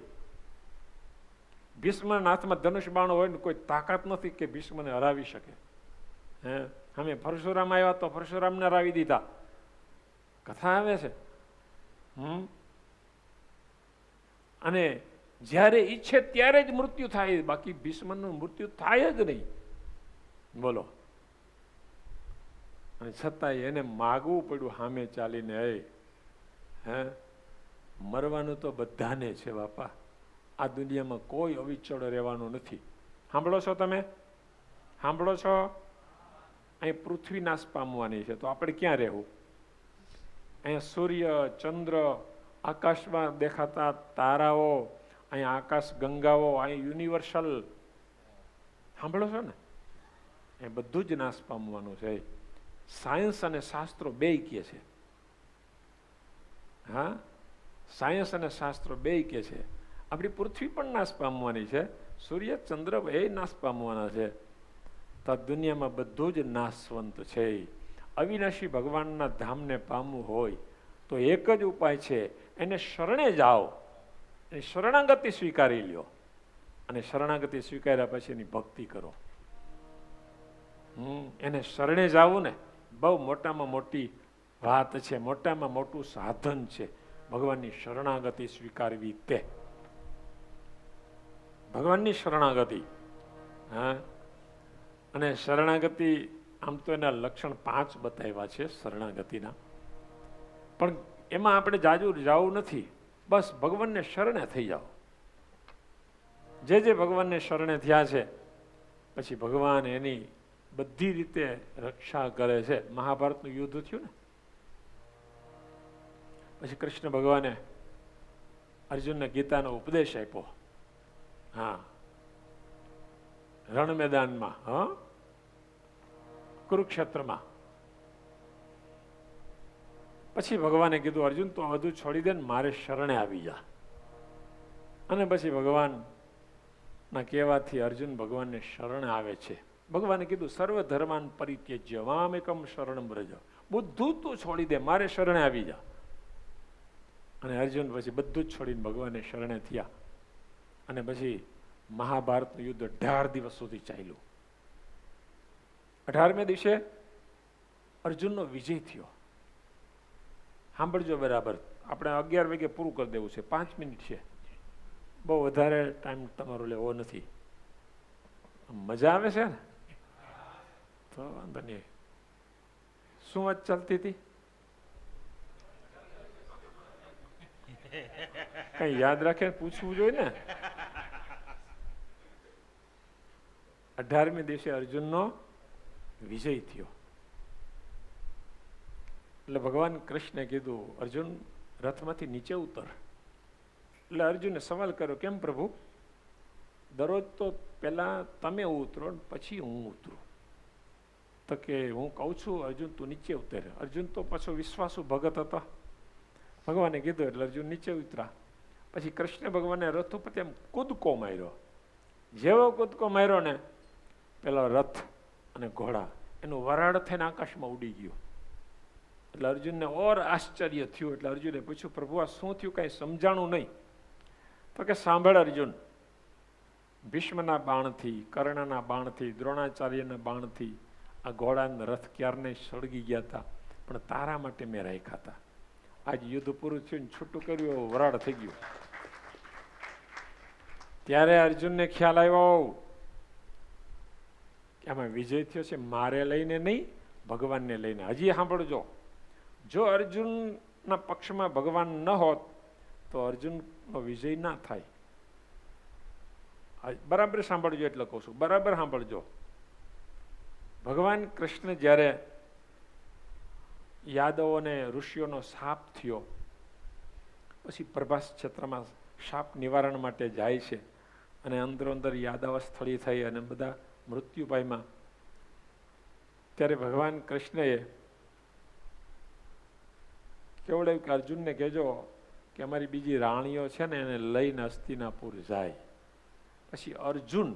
Speaker 2: ભીષ્મના હાથમાં ધનુષ બાણ હોય ને કોઈ તાકાત નથી કે ભીષ્મને હરાવી શકે. હે, અમે પરશુરામ આવ્યા તો પરશુરામને હરાવી દીધા, કથા આવે છે. અને જ્યારે ઈચ્છે ત્યારે જ મૃત્યુ થાય, બાકી ભીષ્મનું મૃત્યુ થાય જ નહીં. બોલો. અને છતાંય એને માગવું પડ્યું સામે ચાલીને, હે, મરવાનું તો બધાને છે બાપા. આ દુનિયામાં કોઈ અવિચળ રહેવાનું નથી. સાંભળો છો તમે? સાંભળો છો? અહીં પૃથ્વી નાશ પામવાની છે, તો આપણે ક્યાં રહેવું? અહીંયા સૂર્ય, ચંદ્ર, આકાશમાં દેખાતા તારાઓ, અહીંયા આકાશ ગંગાઓ, અહીં યુનિવર્સલ, સાંભળો છો ને? એ બધું જ નાશ પામવાનું છે. સાયન્સ અને શાસ્ત્રો બેય કહે છે. હા, સાયન્સ અને શાસ્ત્રો બેય કહે છે આપણી પૃથ્વી પણ નાશ પામવાની છે, સૂર્ય ચંદ્ર એ નાશ પામવાના છે. તો દુનિયામાં બધું જ નાશવંત છે. અવિનાશી ભગવાનના ધામને પામવું હોય તો એક જ ઉપાય છે, એને શરણે જાઓ, એ શરણાગતિ સ્વીકારી લ્યો, અને શરણાગતિ સ્વીકાર્યા પછી એની ભક્તિ કરો. એને શરણે જાવું ને બહુ મોટામાં મોટી વાત છે, મોટામાં મોટું સાધન છે ભગવાનની શરણાગતિ સ્વીકારવી. તે ભગવાનની શરણાગતિ. હા, અને શરણાગતિ આમ તો એના લક્ષણ 5 બતાવ્યા છે શરણાગતિના, પણ એમાં આપણે જાજુ જવું નથી. બસ ભગવાનને શરણે થઈ જાઓ. જે ભગવાનને શરણે થયા છે પછી ભગવાન એની બધી રીતે રક્ષા કરે છે. મહાભારતનું યુદ્ધ થયું ને પછી કૃષ્ણ ભગવાને અર્જુનને ગીતાનો ઉપદેશ આપ્યો. હા, રણ મેદાનમાં. હા, કુરુક્ષેત્રમાં. પછી ભગવાને કીધું અર્જુન તો બધું છોડી દે ને મારે શરણે આવી જા. અને પછી ભગવાનના કહેવાથી અર્જુન ભગવાનને શરણે આવે છે. ભગવાને કીધું સર્વ ધર્માન પરિત્યજ્ય મામેકમ શરણમ વ્રજ, બધું તું છોડી દે મારે શરણે આવી જા. અને અર્જુન પછી બધું જ છોડીને ભગવાનને શરણે થયા. અને પછી મહાભારતનું યુદ્ધ 18 દિવસ સુધી ચાલ્યું. 18મે દિવસે અર્જુનનો વિજય થયો. સાંભળજો બરાબર, આપણે 11 વાગે પૂરું કરી દેવું છે, 5 મિનિટ છે, બહુ વધારે ટાઈમ તમારો લેવો નથી. મજા આવે છે ને તો વાંધો નહીં. શું વાત ચાલતી હતી? કઈ યાદ રાખે પૂછવું જોઈએ ને. 18મે દિવસે અર્જુનનો વિજય થયો. એટલે ભગવાન કૃષ્ણે કીધું અર્જુન રથમાંથી નીચે ઉતર. એટલે અર્જુને સવાલ કર્યો કેમ પ્રભુ? દરરોજ તો પહેલા તમે ઉતરો પછી હું ઉતરું. તો કે હું કહું છું અર્જુન તું નીચે ઉતર. અર્જુન તો પાછો વિશ્વાસુ ભગત હતો. ભગવાને કીધું એટલે અર્જુન નીચે ઉતરા. પછી કૃષ્ણ ભગવાને રથ ઉપર એમ કૂદકો માર્યો. જેવો કૂદકો માર્યો ને પેલો રથ અને ઘોડા એનું વરાળ થઈને આકાશમાં ઉડી ગયું. એટલે અર્જુનને ઓર આશ્ચર્ય થયું. એટલે અર્જુને પૂછ્યું પ્રભુ આ શું થયું? કાંઈ સમજાણું નહીં. તો કે સાંભળ અર્જુન, ભીષ્મના બાણથી, કર્ણના બાણથી, દ્રોણાચાર્યના બાણથી આ ઘોડાના રથ ક્યારને સળગી ગયા હતા, પણ તારા માટે મેં રાખ્યા હતા. આજ યુદ્ધ પૂરું થયું ને છૂટું કર્યું એવું વરાળ થઈ ગયું. ત્યારે અર્જુનને ખ્યાલ આવ્યો કે આમાં વિજય થયો છે મારે લઈને નહીં, ભગવાનને લઈને. હજી સાંભળજો, જો અર્જુનના પક્ષમાં ભગવાન ન હોત તો અર્જુનનો વિજય ના થાય. બરાબર સાંભળજો એટલે કહું છું, બરાબર સાંભળજો. ભગવાન કૃષ્ણ જ્યારે યાદવોને ઋષિઓનો શાપ થયો પછી પ્રભાસ ક્ષેત્રમાં શાપ નિવારણ માટે જાય છે અને અંદરો અંદર યાદવ સ્થળી થઈ અને બધા મૃત્યુ પામ્યા. ત્યારે ભગવાન કૃષ્ણએ કેવડાવ્યું કે અર્જુનને કહેજો કે અમારી બીજી રાણીઓ છે ને એને લઈને હસ્તિનાપુર જાય. પછી અર્જુન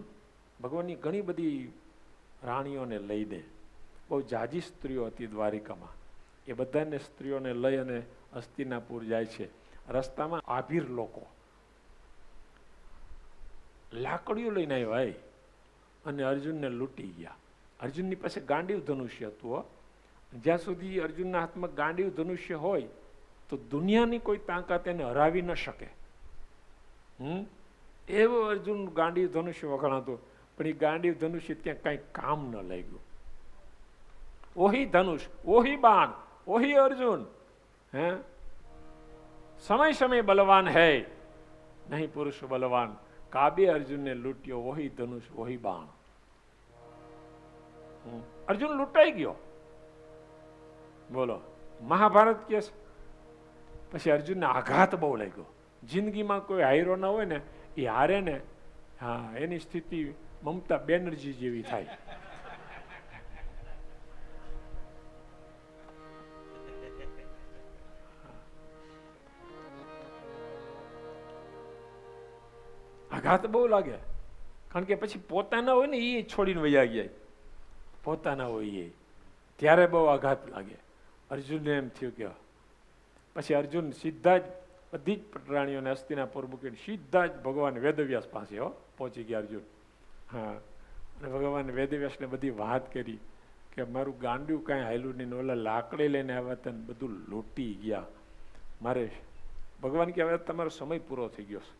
Speaker 2: ભગવાનની ઘણી બધી રાણીઓને લઈ દે. બહુ જાજી સ્ત્રીઓ હતી દ્વારિકામાં. એ બધાને સ્ત્રીઓને લઈ અને હસ્તિનાપુર જાય છે. રસ્તામાં આભીર લોકો લાકડીઓ લઈને આવ્યા અને અર્જુનને લૂંટી ગયા. અર્જુનની પાસે ગાંડીવ ધનુષ્ય હતું. જ્યાં સુધી અર્જુનના હાથમાં ગાંડીવ ધનુષ્ય હોય તો દુનિયાની કોઈ તાકાત એને હરાવી ન શકે. એવો અર્જુન ગાંડીવ ધનુષ્ય વખણાતો. પણ એ ગાંડીવ ધનુષ્ય ત્યાં કઈ કામ ન લાગ્યું. ઓહી ધનુષ, ઓહી બાણ, ઓહી અર્જુન. હે સમય સમય બલવાન હૈ નહીં પુરુષ બલવાન. કાબે અર્જુનને લૂંટ્યો, વહી ધનુષ વહી બાણ. અર્જુન લૂંટાઈ ગયો. બોલો, મહાભારત કે છે. પછી અર્જુનને આઘાત બહુ લાગ્યો. જિંદગીમાં કોઈ હાયરો ના હોય ને એ હારે ને, હા, એની સ્થિતિ મમતા બેનર્જી જેવી થાય. આઘાત બહુ લાગે. કારણ કે પછી પોતાના હોય ને એ છોડીને વયા ગયા. પોતાના હોય એ ત્યારે બહુ આઘાત લાગે. અર્જુનને એમ થયું કે પછી અર્જુન સીધા જ બધી જ પ્રાણીઓને હસ્તિનાપુર મૂકીને સીધા જ ભગવાન વેદવ્યાસ પાસે પહોંચી ગયા અર્જુન. હા, અને ભગવાન વેદવ્યાસને બધી વાત કરી કે મારું ગાંડિયું કાંઈ હાયલું નહીં, ઓલા લાકડી લઈને આવ્યા હતા ને બધું લૂંટી ગયા. મારે ભગવાન કે હવે તમારો સમય પૂરો થઈ ગયો છે,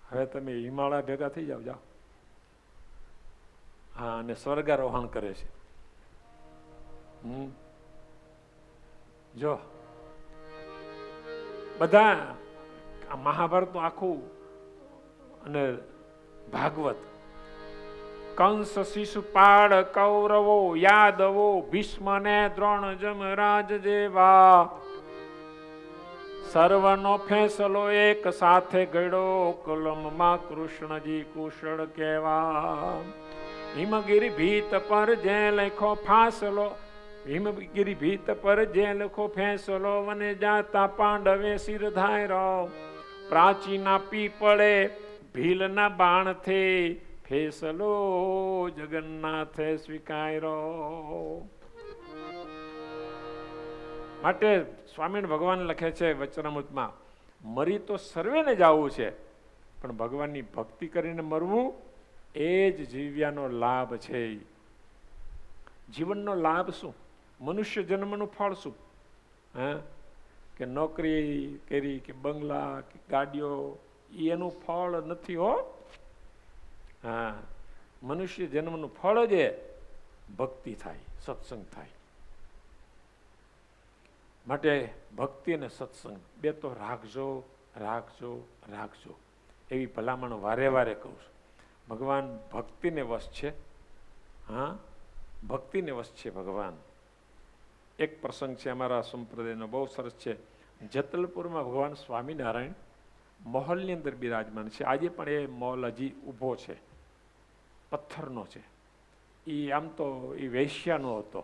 Speaker 2: હવે તમે હિમાલય ભેગા થઈ જાઓ. હા, અને સ્વર્ગારોહણ કરે છે. જો બધા મહાભારતનું આખું અને ભાગવત, કંસ, શિશુપાળ, કૌરવો, યાદવો, ભીષ્મ ને દ્રોણ, જમરાજ જેવા સર્વનો ફેસલો એક સાથે ગળ્યો. કલમમાં કૃષ્ણજી કુશળ કેવા. હિમગીરી ભીત પર જે લખો ફાસલો, હિમગીરી ભીત પર જે લખો ફેંસલો, વને જાતા પાંડવે શિર ધાયરો, પ્રાચીના પીપળે ભીલના બાણથી ફેસલો જગન્નાથે સ્વીકાર્યો. માટે સ્વામિનારાયણ ભગવાન લખે છે વચનામૃતમાં, મરી તો સર્વેને જ આવવું છે, પણ ભગવાનની ભક્તિ કરીને મરવું એ જ જીવ્યાનો લાભ છે. જીવનનો લાભ શું? મનુષ્ય જન્મનું ફળ શું? હા, કે નોકરી કરી કે બંગલા કે ગાડીઓ, એનું ફળ નથી હો. હા, મનુષ્ય જન્મનું ફળ જ એ ભક્તિ થાય, સત્સંગ થાય. માટે ભક્તિ અને સત્સંગ બે તો રાખજો, રાખજો, રાખજો, એવી ભલામણ વારે વારે કહું છું. ભગવાન ભક્તિને વશ છે. હા, ભક્તિને વશ છે ભગવાન. એક પ્રસંગ છે અમારા સંપ્રદાયનો, બહુ સરસ છે. જતલપુરમાં ભગવાન સ્વામિનારાયણ મહોલની અંદર બિરાજમાન છે. આજે પણ એ મહોલ હજી ઊભો છે, પથ્થરનો છે. એ આમ તો એ વૈશ્યાનો હતો.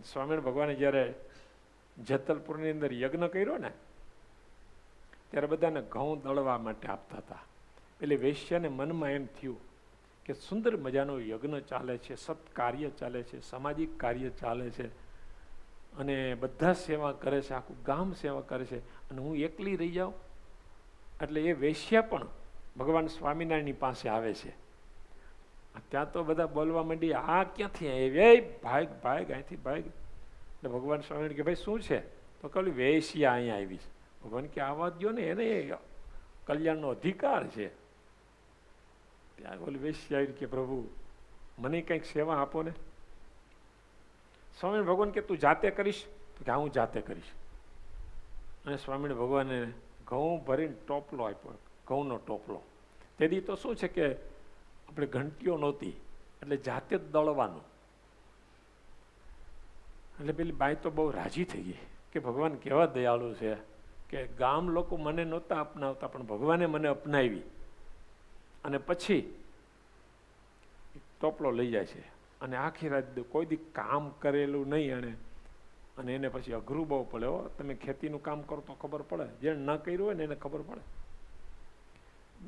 Speaker 2: સ્વામિનારાયણ ભગવાને જ્યારે જતલપુરની અંદર યજ્ઞ કર્યો ને, ત્યારે બધાને ઘઉં દળવા માટે આપતા હતા. એટલે વૈશ્યાને મનમાં એમ થયું કે સુંદર મજાનો યજ્ઞ ચાલે છે, સત્કાર્ય ચાલે છે, સામાજિક કાર્ય ચાલે છે, અને બધા સેવા કરે છે, આખું ગામ સેવા કરે છે, અને હું એકલી રહી જાઉં. એટલે એ વૈશ્યા પણ ભગવાન સ્વામિનારાયણની પાસે આવે છે. ત્યાં તો બધા બોલવા માંડી, આ ક્યાંથી આવી? ભાગ ભાગ, અહીંથી ભાગ. એટલે ભગવાન સ્વામિનારાયણ કે ભાઈ શું છે? તો કહ્યું વૈશ્યા અહીંયા આવી છે. ભગવાન કે આવા દો ને, એને કલ્યાણનો અધિકાર છે. ત્યાં બોલી વૈશ્યા કે પ્રભુ મને કંઈક સેવા આપો ને. સ્વામિનારાયણ ભગવાન કે તું જાતે કરીશ? તો કે હા, હું જાતે કરીશ. અને સ્વામિનારાયણ ભગવાને ઘઉં ભરીને ટોપલો આપ્યો, ઘઉંનો ટોપલો. તેથી તો શું છે કે આપણે ઘંટીઓ નહોતી, એટલે જાતે જ દળવાનું. એટલે પેલી બાઈ તો બહુ રાજી થઈ ગઈ કે ભગવાન કેવા દયાળુ છે, કે ગામ લોકો મને નહોતા અપનાવતા, પણ ભગવાને મને અપનાવી. અને પછી ટોપલો લઈ જાય છે, અને આખી રાત કોઈ દી કામ કરેલું નહીં અને એને પછી અઘરું બહુ પડે. હો, તમે ખેતીનું કામ કરો તો ખબર પડે, જેને ન કર્યું હોય ને એને ખબર પડે.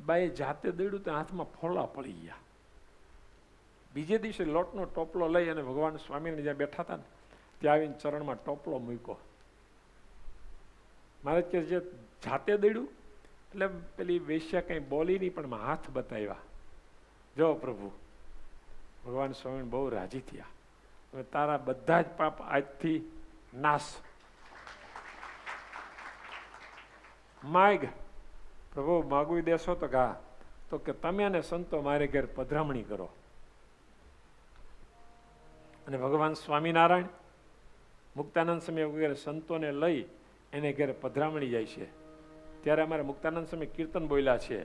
Speaker 2: બાઈએ જાતે દોડ્યું તો હાથમાં ફોલા પડી ગયા. બીજે દિવસે લોટનો ટોપલો લઈ અને ભગવાન સ્વામિનારાયણ જ્યાં બેઠા હતા ને ત્યાં આવીને ચરણમાં ટોપલો મૂક્યો. મહારાજ કે જે જાતે દોડ્યું એટલે પેલી વેશ્યા કંઈ બોલી નહીં, પણ હાથ બતાવ્યા. જો પ્રભુ, ભગવાન સ્વામી બહુ રાજી થયા. હવે તારા બધા જ પાપ આજથી નાશ. માગ પ્રભુ, માગવી દેશો તો ગા, તો કે તમે અને સંતો મારે ઘેર પધરામણી કરો. અને ભગવાન સ્વામિનારાયણ મુક્તાનંદ સ્વામી વગેરે સંતોને લઈ એને ઘેર પધરામણી જાય છે. ત્યારે અમારે મુક્તાનંદ સ્વામી કીર્તન બોલ્યા છે,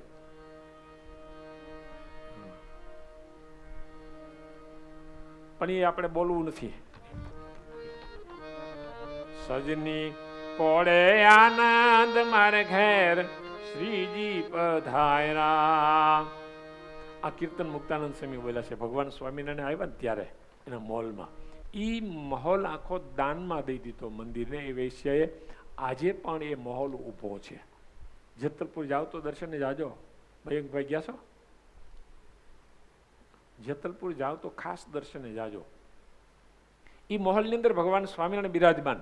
Speaker 2: પણ એ આપણે બોલવું નથી. સજની કોડે આનંદ મારે ઘેર શ્રીજી પધાર્યા. આ કીર્તન મુક્તાનંદ સ્વામી બોલ્યા છે. ભગવાન સ્વામિનારાયણ આવ્યા ને ત્યારે એના મોલમાં, એ મહોલ આખો દાનમાં દઈ દીધો મંદિરને. એ વૈશ્યાએ આજે પણ એ મહોલ ઊભો છે. જેતલપુર જાઓ તો દર્શને જાજો. ભાઈ ગયા છો? જેતલપુર જાઓ તો ખાસ દર્શને જાજો. એ મહોલની અંદર ભગવાન સ્વામિનારાયણ બિરાજમાન.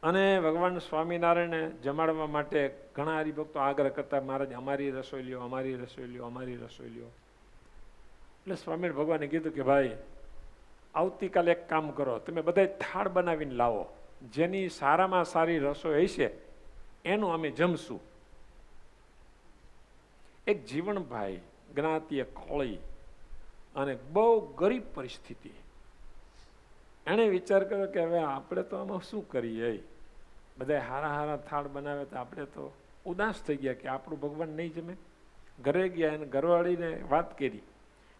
Speaker 2: અને ભગવાન સ્વામિનારાયણને જમાડવા માટે ઘણા હરિભક્તો આગ્રહ કરતા, મહારાજ અમારી રસોઈ લ્યો, અમારી રસોઈ લ્યો, અમારી રસોઈ લ્યો. એટલે સ્વામિનારાયણ ભગવાને કીધું કે ભાઈ આવતીકાલે એક કામ કરો, તમે બધા થાળ બનાવીને લાવો, જેની સારામાં સારી રસોઈ હશે એનું અમે જમશું. એક જીવણભાઈ જ્ઞાતિએ ખોળી અને બહુ ગરીબ પરિસ્થિતિ, એણે વિચાર કર્યો કે હવે આપણે તો આમાં શું કરીએ? બધા હારા હારા થાળ બનાવે તો આપણે તો ઉદાસ થઈ ગયા કે આપણું ભગવાન નહીં જમે. ઘરે ગયા, એને ઘરવાળીને વાત કરી.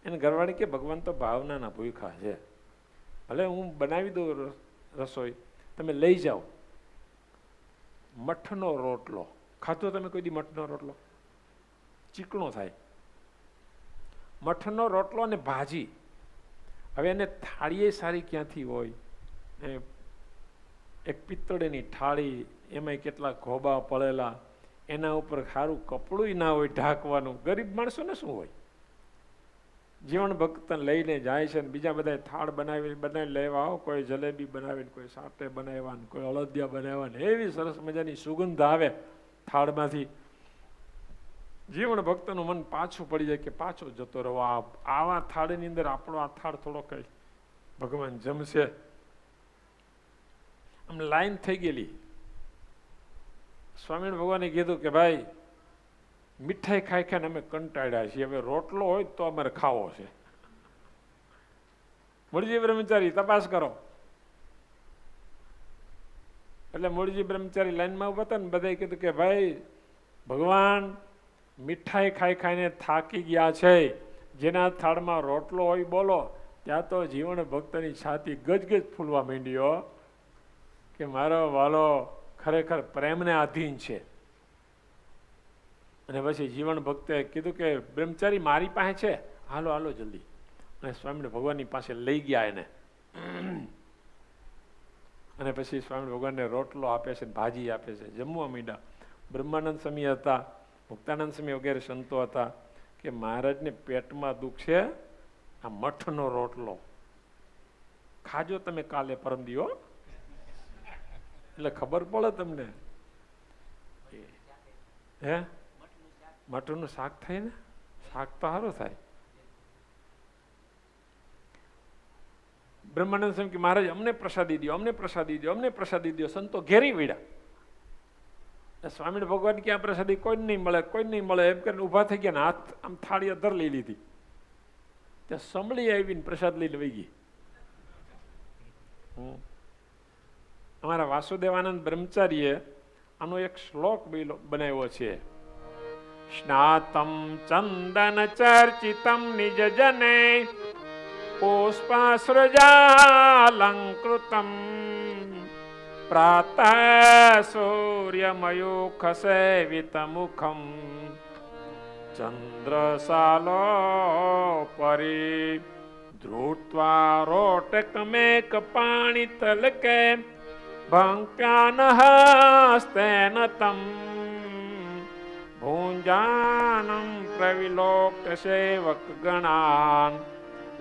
Speaker 2: એને ઘરવાળી કે ભગવાન તો ભાવનાના ભૂખા છે, ભલે હું બનાવી દઉં રસોઈ, તમે લઈ જાઓ. મઠનો રોટલો ખાધો તમે કોઈ દી? મઠનો રોટલો ચીકણો થાય. મઠનો રોટલો અને ભાજી. હવે એને થાળીએ સારી ક્યાંથી હોય? એક પિત્તળની થાળી, એમાંય કેટલા ઘોબા પડેલા, એના ઉપર સારું કપડું ના હોય ઢાંકવાનું. ગરીબ માણસોને શું હોય? જીવન ભક્ત લઈને જાય છે ને બીજા બધા થાળ બનાવી લેવા આવો. કોઈ જલેબી બનાવીને, કોઈ સાટે બનાવ્યા, કોઈ અળદિયા બનાવ્યા, એવી સરસ મજાની સુગંધ આવે થાળમાંથી. જીવન ભક્તનું મન પાછું પડી જાય કે પાછો જતો રહો. આવા થાળની અંદર આપણો આ થાળ થોડો કઈ ભગવાન જમશે. આમ લાઈન થઈ ગયેલી. સ્વામિનારાયણ ભગવાને કીધું કે ભાઈ મીઠાઈ ખાઈ ખાઈને અમે કંટાળ્યા છીએ, હવે રોટલો હોય તો અમારે ખાવો છે. મૂળજી બ્રહ્મચારી તપાસ કરો. એટલે મૂળજી બ્રહ્મચારી લાઈનમાં ઉભા હતા ને બધાએ કીધું કે ભાઈ ભગવાન મીઠાઈ ખાઈ ખાઈને થાકી ગયા છે, જેના થાળમાં રોટલો હોય બોલો. ત્યાં તો જીવન ભક્તની છાતી ગજગજ ફૂલવા માંડ્યો કે મારો વાલો ખરેખર પ્રેમને આધીન છે. અને પછી જીવન ભક્તે કીધું કે બ્રહ્મચારી મારી પાસે છે, હાલો હાલો જલ્દી. અને સ્વામી ભગવાનની પાસે લઈ ગયા એને. અને પછી સ્વામી ભગવાનને રોટલો આપે છે, ભાજી આપે છે, જમવા માંડ્યા. બ્રહ્માનંદ સ્વામી હતા, મુક્તાનંદ સ્વામી વગેરે સંતો હતા કે મહારાજને પેટમાં દુખ છે, આ મઠનો રોટલો ખાજો તમે કાલે પરમ દિવસ, એટલે ખબર પડે તમને. હે મઠનું શાક થાય ને, શાક તો સારું થાય. બ્રહ્માનંદ સ્વામી કે મહારાજ અમને પ્રસાદી દો, અમને પ્રસાદી દો, અમને પ્રસાદી દો. સંતો ઘેરી વીડા. સ્વામી ભગવાન ક્યાં પ્રસાદી? કોઈ નહીં મળે, કોઈ નહીં મળે એમ કરીને ઉભા થઈ ગયા ને હાથ આમ થાળી અધર લઈ લીધી. ત્યાં સંભળી આવીને પ્રસાદ લઈને વહી ગઈ. અમારા વાસુદેવાનંદ બ્રહ્મચારીએ આનો એક શ્લોક બનાવ્યો છે. સ્નાતમ ચંદન ચર્ચિતમ નિજ જને પુષ્પાસૃજાલંકૃતમ પ્રાતઃ સૂર્યમયુખ સેવિત મુખમ ચંદ્રસાલોપરી ધૃત્વા રોટકમેક પાણી તલકે ભંક્યાન હસ્તેન તમ ભુંજાનમ પ્રવિલોક્ય સેવક ગણાન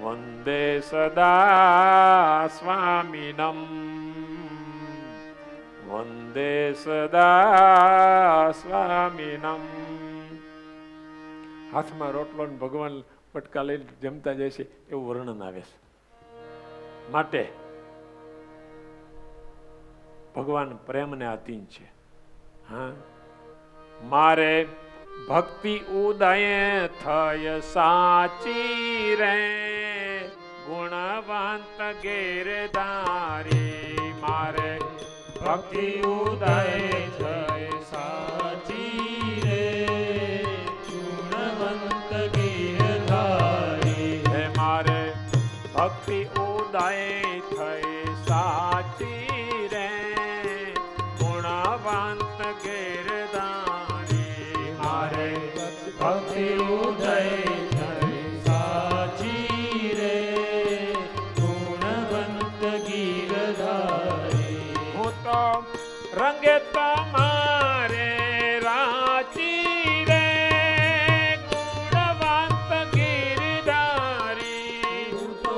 Speaker 2: વંદે સદા સ્વામિનમ વંદે સદા સ્વામિનમ. હાથમાં રોટલો ને ભગવાન પટકા લઈને જમતા જાય છે એવું વર્ણન આવે છે. માટે ભગવાન પ્રેમને આધીન છે. હા, મારે ભક્તિ ઉદય થય સાચી રે ગુણવંત ગેરધારી. મારે ભક્તિ ઉદય થય સાચી રે ગુણવંત ગેરધારી. હે મારે ભક્તિ ઉદય થઈ સાચી રે ગુણવંત ગેરધારી. મારે ભક્તિ ઉદય થઈ સાચી રે ગુણવંત ગીરધારી. હું તો રંગે તમારે રાચી રે ગુણવંત ગીરધારી. હું તો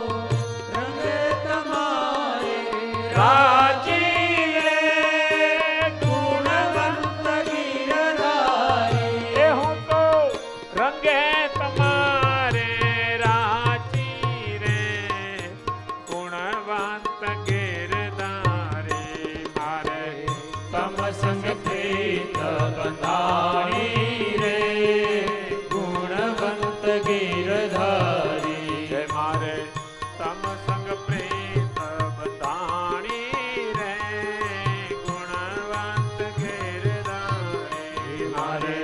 Speaker 2: રંગે તમારે રાચી રે ગુણવંત ગીરધારી. એ હું તો રંગે તમારે રાચી રે ગુણવંત ગીરધારી. મારે તમ સંગ પ્રીત બંધાણી રે ગુણવંત ગીરધારી. જય મારે તમ સંગ પ્રીત બંધાણી રે ગુણવંત ગીરધારી. મારે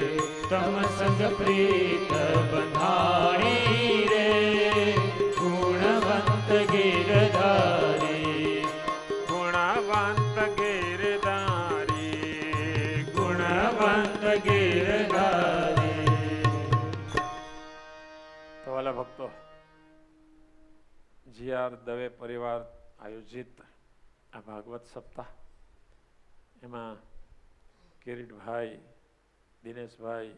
Speaker 2: તમ સંગ પ્રીત બંધાણી રે ગુણવંત ગીરધારી. ગુણવંત ગીરધારી ગુણવંત ગીરધારી. તો વાલા ભક્તો GR દવે પરિવાર આયોજિત આ ભાગવત સપ્તાહ, એમાં કિરીટભાઈ, દિનેશભાઈ,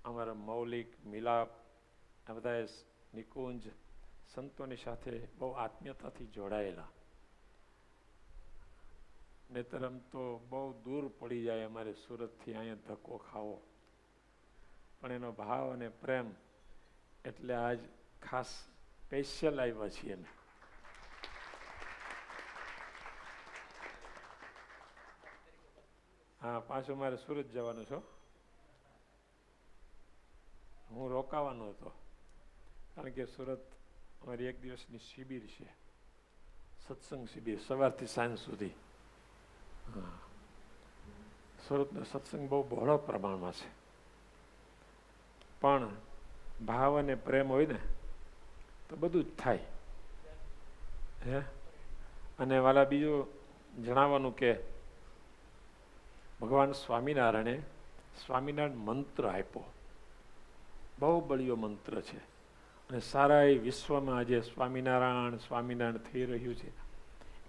Speaker 2: અમારા મૌલિક, મિલાપ, આ બધાએ નિકુંજ સંતોની સાથે બહુ આત્મીયતાથી જોડાયેલા. નેતરમ તો બહુ દૂર પડી જાય અમારે સુરતથી અહીંયા ધક્કો ખાવો, પણ એનો ભાવ અને પ્રેમ એટલે આજ ખાસ સ્પેશિયલ આવ્યા છીએ અમે. હા, પાછું મારે સુરત જવાનું છો. હું રોકાવાનો હતો કારણ કે સુરત અમારી એક દિવસની શિબિર છે, સત્સંગ શિબિર સવારથી સાંજ સુધી. હા, સુરતનો સત્સંગ બહુ બહોળો પ્રમાણમાં છે, પણ ભાવ અને પ્રેમ હોય ને તો બધું જ થાય. હે, અને વાલા બીજું જણાવવાનું કે ભગવાન સ્વામિનારાયણ મંત્ર આપ્યો, બહુ બળિયો મંત્ર છે. અને સારા એ વિશ્વમાં આજે સ્વામિનારાયણ થઈ રહ્યું છે,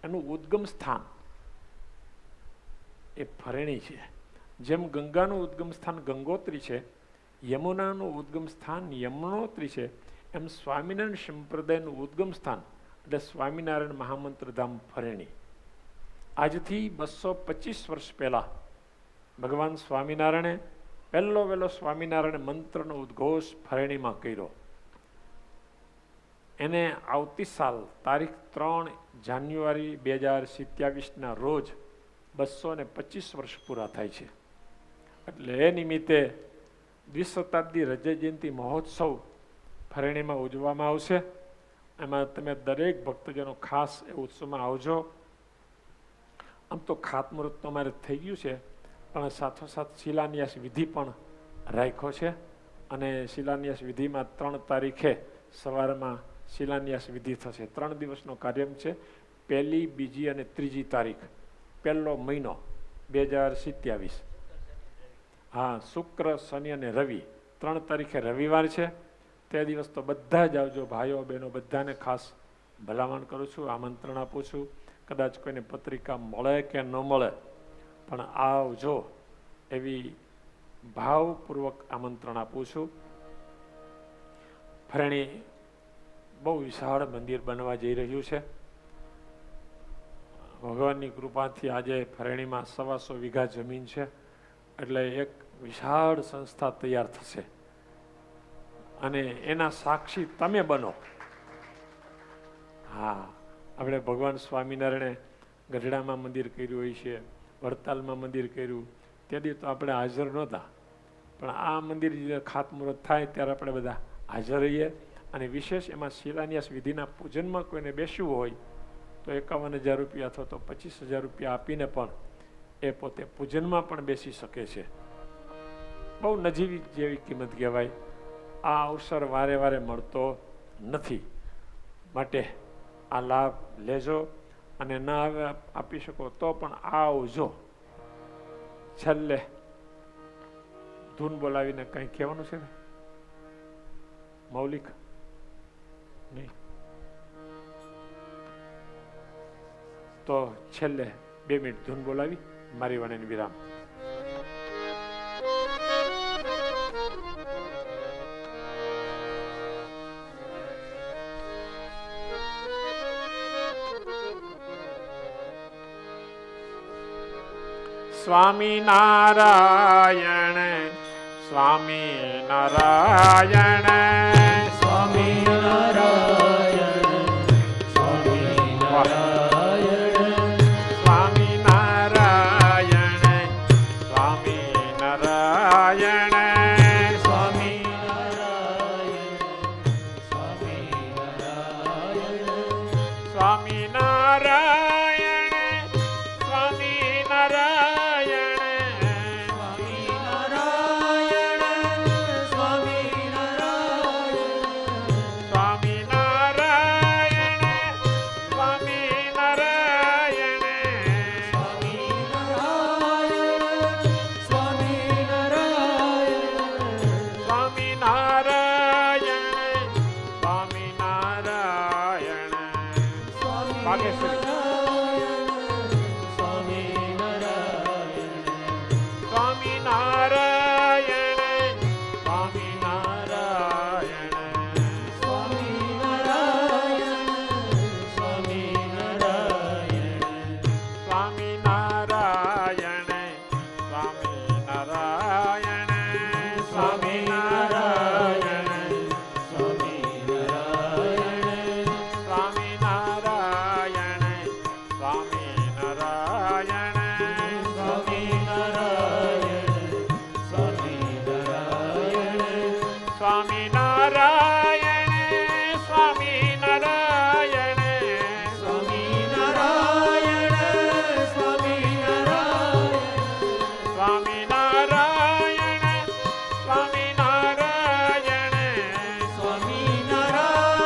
Speaker 2: એનું ઉદ્ગમ સ્થાન એ ફરેણી છે. જેમ ગંગાનું ઉદ્ગમ સ્થાન ગંગોત્રી છે, યમુનાનું ઉદ્ગમ સ્થાન યમનોત્રી છે, એમ સ્વામિનારાયણ સંપ્રદાયનું ઉદ્ગમ સ્થાન એટલે સ્વામિનારાયણ મહામંત્ર ધામ ફરેણી. આજથી 225 વર્ષ પહેલા ભગવાન સ્વામિનારાયણે વહેલો સ્વામિનારાયણ મંત્રનો ઉદ્ઘોષ ફરેણીમાં કર્યો. એને આવતી સાલ તારીખ 3 જાન્યુઆરી 2027ના રોજ 225 વર્ષ પૂરા થાય છે. એટલે એ નિમિત્તે દ્વિશતાબ્દી રજત જયંતિ મહોત્સવ ફરેણીમાં ઉજવવામાં આવશે. એમાં તમે દરેક ભક્તજનો ખાસ એ ઉત્સવમાં આવજો. આમ તો ખાતમુહૂર્ત તો અમારે થઈ ગયું છે, પણ સાથોસાથ શિલાન્યાસ વિધિ પણ રાખ્યો છે. અને શિલાન્યાસ વિધિમાં 3 તારીખે સવારમાં શિલાન્યાસ વિધિ થશે. 3 દિવસનો કાર્યક્રમ છે. 1, 2 અને 3 તારીખ, 1લો મહિનો 2027. હા, શુક્ર, શનિ અને રવિ, 3 તારીખે રવિવાર છે. તે દિવસ તો બધા જ આવજો ભાઈઓ બહેનો, બધાને ખાસ ભલામણ કરું છું, આમંત્રણ આપું છું. કદાચ કોઈને પત્રિકા મળે કે ન મળે, પણ આવજો એવી ભાવપૂર્વક આમંત્રણ આપું છું. ફરેણી બહુ વિશાળ મંદિર બનવા જઈ રહ્યું છે. ભગવાનની કૃપાથી આજે ફરેણીમાં 125 વીઘા જમીન છે, એટલે એક વિશાળ સંસ્થા તૈયાર થશે. અને એના સાક્ષી તમે બનો. હા, આપણે ભગવાન સ્વામિનારાયણે ગઢડામાં મંદિર કર્યું હોય છે, વડતાલમાં મંદિર કર્યું, તેથી તો આપણે હાજર નહોતા, પણ આ મંદિર ખાતમુહૂર્ત થાય ત્યારે આપણે બધા હાજર રહીએ. અને વિશેષ એમાં શિલાન્યાસ વિધિના પૂજનમાં કોઈને બેસવું હોય તો 51,000 રૂપિયા અથવા તો 25,000 રૂપિયા આપીને પણ એ પોતે પૂજનમાં પણ બેસી શકે છે. બહુ નજીવી જેવી કિંમત કહેવાય. આ અવસર વારે વારે મળતો નથી, માટે આ લાભ લેજો. અને ના આપી શકો તો પણ આવજો. છેલ્લે ધૂન બોલાવીને કંઈ કહેવાનું છે ને? મૌલિક નહીં તો છેલ્લે 2 મિનિટ ધૂન બોલાવી મારી વાણીને વિરામ. સ્વામિનારાયણ સ્વામિનારાયણ સ્વામિનારાયણ સ્વામિનારાયણ સ્વામિનારાયણ સ્વામિનારાયણ સ્વામિનારાયણ સ્વામિનારાયણ સ્વામિનારાયણ સ્વામિનારાયણ સ્વામિનારાયણ
Speaker 3: સ્વામિનારાયણ સ્વામિનારાયણ
Speaker 2: સ્વામિનારાયણ સ્વામિનારાયણ સ્વામિનારાયણ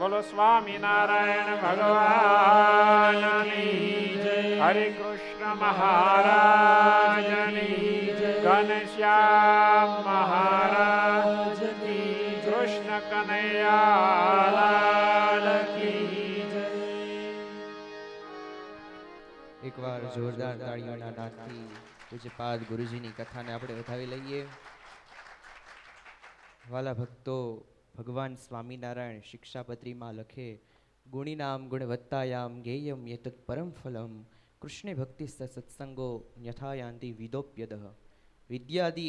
Speaker 2: બોલો સ્વામિનારાયણ ભગવાનની જય. હરે કૃષ્ણ મહારાજની જય. ઘનશ્યામ મહારાજની જય. કૃષ્ણ કનૈયાલાલ કી જય.
Speaker 3: એકવાર જોરદાર તાળીઓના નાદથી પૂજ્યપાદ ગુરુજીની કથાને આપણે વધાવી લઈએ. વાલા ભક્તો, ભગવાન સ્વામિનારાયણ શિક્ષાપત્રીમાં લખે, ગુણીનામ ગુણવત્તાયામ ગેયમ યતત પરમ ફલમ કૃષ્ણે ભક્તિ સત્સંગો યથાયાંતિ વિદોપ્યદઃ. વિદ્યાદિ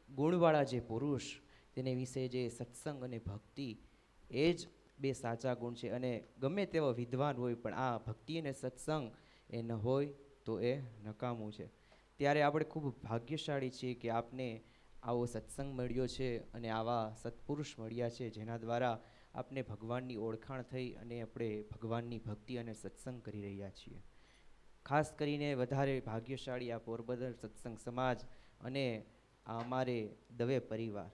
Speaker 3: ગુણવાળા જે પુરુષ, તેને વિશે જે સત્સંગ અને ભક્તિ, એ જ બે સાચા ગુણ છે. અને ગમે તેવો વિદ્વાન હોય, પણ આ ભક્તિ અને સત્સંગ એ ન હોય તો એ નકામું છે. ત્યારે આપણે ખૂબ ભાગ્યશાળી છીએ કે આપને આવો સત્સંગ મળ્યો છે અને આવા સત્પુરુષ મળ્યા છે, જેના દ્વારા આપને ભગવાનની ઓળખાણ થઈ અને આપણે ભગવાનની ભક્તિ અને સત્સંગ કરી રહ્યા છીએ. ખાસ કરીને વધારે ભાગ્યશાળી આ પોરબંદર સત્સંગ સમાજ અને આ અમારે દવે પરિવાર.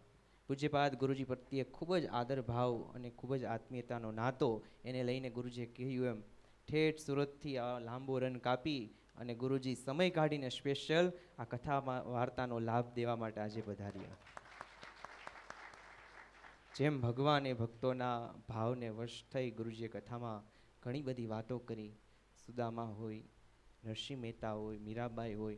Speaker 3: પૂજ્યપાદ ગુરુજી પ્રત્યે ખૂબ જ આદર ભાવ અને ખૂબ જ આત્મીયતાનો નાતો એને લઈને ગુરુજીએ કહ્યું એમ ઠેઠ સુરતથી આ લાંબો રન કાપી અને ગુરુજી સમય કાઢીને સ્પેશિયલ આ કથામાં વાર્તાનો લાભ દેવા માટે આજે પધાર્યા. જેમ ભગવાન એ ભક્તોના ભાવને વશ થઈ ગુરુજીએ કથામાં ઘણી બધી વાતો કરી. સુદામા હોય, નરસિંહ મહેતા હોય, મીરાબાઈ હોય,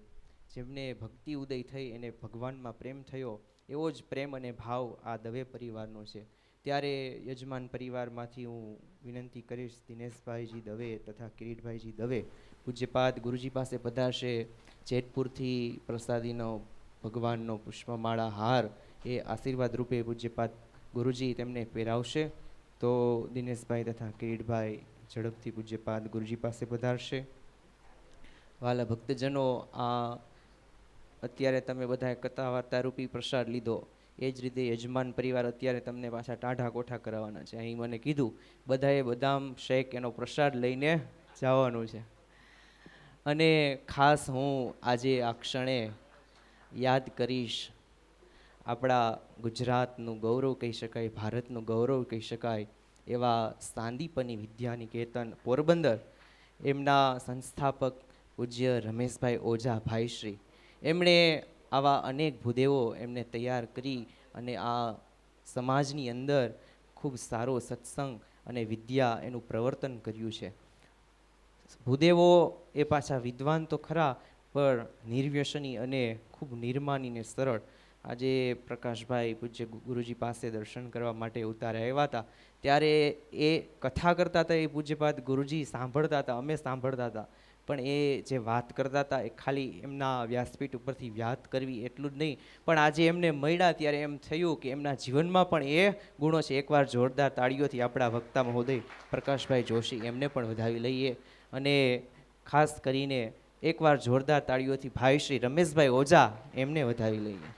Speaker 3: જેમને ભક્તિ ઉદય થઈ એને ભગવાનમાં પ્રેમ થયો, એવો જ પ્રેમ અને ભાવ આ દવે પરિવારનો છે. ત્યારે યજમાન પરિવારમાંથી હું વિનંતી કરીશ, દિનેશભાઈજી દવે તથા કિરીટભાઈજી દવે પૂજ્યપાદ ગુરુજી પાસે પધારશે. જેતપુરથી પ્રસાદીનો ભગવાનનો પુષ્પમાળા હાર એ આશીર્વાદ રૂપે પૂજ્યપાદ ગુરુજી તેમને પહેરાવશે તો દિનેશભાઈ તથા કિરીટભાઈ ઝડપથી પૂજ્યપાદ ગુરુજી પાસે પધારશે. વાલા ભક્તજનો, આ અત્યારે તમે બધાએ કથા વાર્તા રૂપી પ્રસાદ લીધો, એ જ રીતે યજમાન પરિવાર અત્યારે તમને પાછા ટાઢા કોઠા કરાવવાના છે. અહીં મને કીધું બધાએ બદામ શેક એનો પ્રસાદ લઈને જવાનું છે. અને ખાસ હું આજે આ ક્ષણે યાદ કરીશ આપણા ગુજરાતનું ગૌરવ કહી શકાય, ભારતનું ગૌરવ કહી શકાય એવા સાંદીપની વિદ્યાનિકેતન પોરબંદર, એમના સંસ્થાપક પૂજ્ય રમેશભાઈ ઓઝા ભાઈશ્રી. એમણે આવા અનેક ભૂદેવો એમને તૈયાર કરી અને આ સમાજની અંદર ખૂબ સારો સત્સંગ અને વિદ્યા એનું પ્રવર્તન કર્યું છે. ભૂદેવો એ પાછા વિદ્વાન તો ખરા, પણ નિર્વ્યસની અને ખૂબ નિર્માની ને સરળ. આજે પ્રકાશભાઈ પૂજ્ય ગુરુજી પાસે દર્શન કરવા માટે ઉતારે આવ્યા હતા, ત્યારે એ કથા કરતા હતા, એ પૂજ્યપાદ ગુરુજી સાંભળતા હતા, અમે સાંભળતા હતા. પણ એ જે વાત કરતા હતા એ ખાલી એમના વ્યાસપીઠ ઉપરથી વાત કરવી એટલું જ નહીં, પણ આજે એમને મળ્યા ત્યારે એમ થયું કે એમના જીવનમાં પણ એ ગુણો છે. એકવાર જોરદાર તાળીઓથી આપણા વક્તા મહોદય પ્રકાશભાઈ જોશી એમને પણ વધાવી લઈએ. અને ખાસ કરીને એકવાર જોરદાર તાળીઓથી ભાઈ શ્રી રમેશભાઈ ઓઝા એમને વધાવી લઈએ.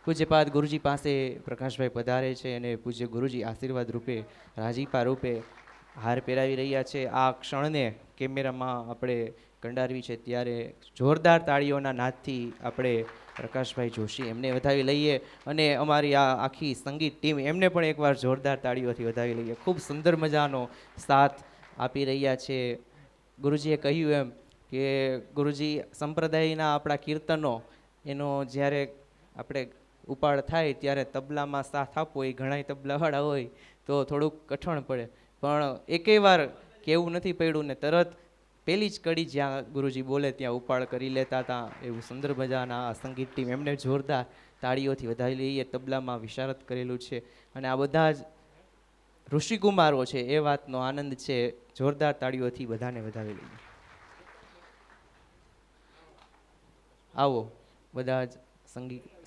Speaker 3: પૂજ્યપાદ ગુરુજી પાસે પ્રકાશભાઈ પધારે છે અને પૂજ્ય ગુરુજી આશીર્વાદ રૂપે, રાજીપા રૂપે હાર પહેરાવી રહ્યા છે. આ ક્ષણને કેમેરામાં આપણે કંડારવી છે, ત્યારે જોરદાર તાળીઓના નાદથી આપણે પ્રકાશભાઈ જોશી એમને વધાવી લઈએ. અને અમારી આ આખી સંગીત ટીમ એમને પણ એકવાર જોરદાર તાળીઓથી વધાવી લઈએ. ખૂબ સુંદર મજાનો સાથ આપી રહ્યા છે. ગુરુજીએ કહ્યું એમ કે ગુરુજી સંપ્રદાયના આપણા કીર્તનો એનો જ્યારે આપણે ઉપાડ થાય ત્યારે તબલામાં સાથ આપવો, એ ઘણા તબલાવાળા હોય તો થોડુંક કઠણ પડે, પણ એકેય વાર કેવું નથી પડ્યું ને તરત પહેલી જ કડી જ્યાં ગુરુજી બોલે ત્યાં ઉપાડ કરી લેતા હતા. એવું સુંદર મજાના આ સંગીત ટીમ એમને જોરદાર તાળીઓથી વધાવી લઈએ. તબલામાં વિશારદ કરેલું છે અને આ બધા જ ઋષિકુમારો છે, એ વાતનો આનંદ છે. જોરદાર તાળીઓથી બધાને વધાવી લઈએ. આવો, બધા જ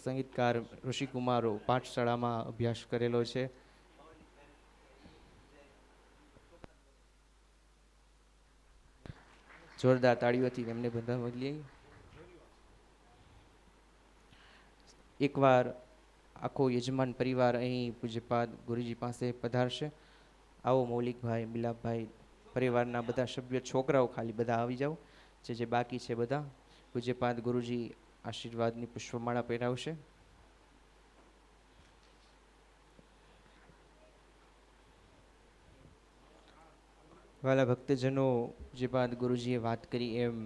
Speaker 3: સંગીતકાર ઋષિકુમારો પાઠશાળામાં અભ્યાસ કરેલો છે. જોરદાર તાળીઓથી એમને બધા લઈએ. એકવાર આખો યજમાન પરિવાર અહીં પૂજ્યપાદ ગુરુજી પાસે પધારશે. આવો મૌલિકભાઈ, મિલાપભાઈ, પરિવારના બધા સભ્યો, છોકરાઓ ખાલી બધા આવી જાઓ. જે બાકી છે બધા પૂજ્યપાદ ગુરુજી આશીર્વાદની પુષ્પમાળા પહેરાવશે. વાલા ભક્તજનો, પૂજ્યપાદ ગુરુજીએ વાત કરી એમ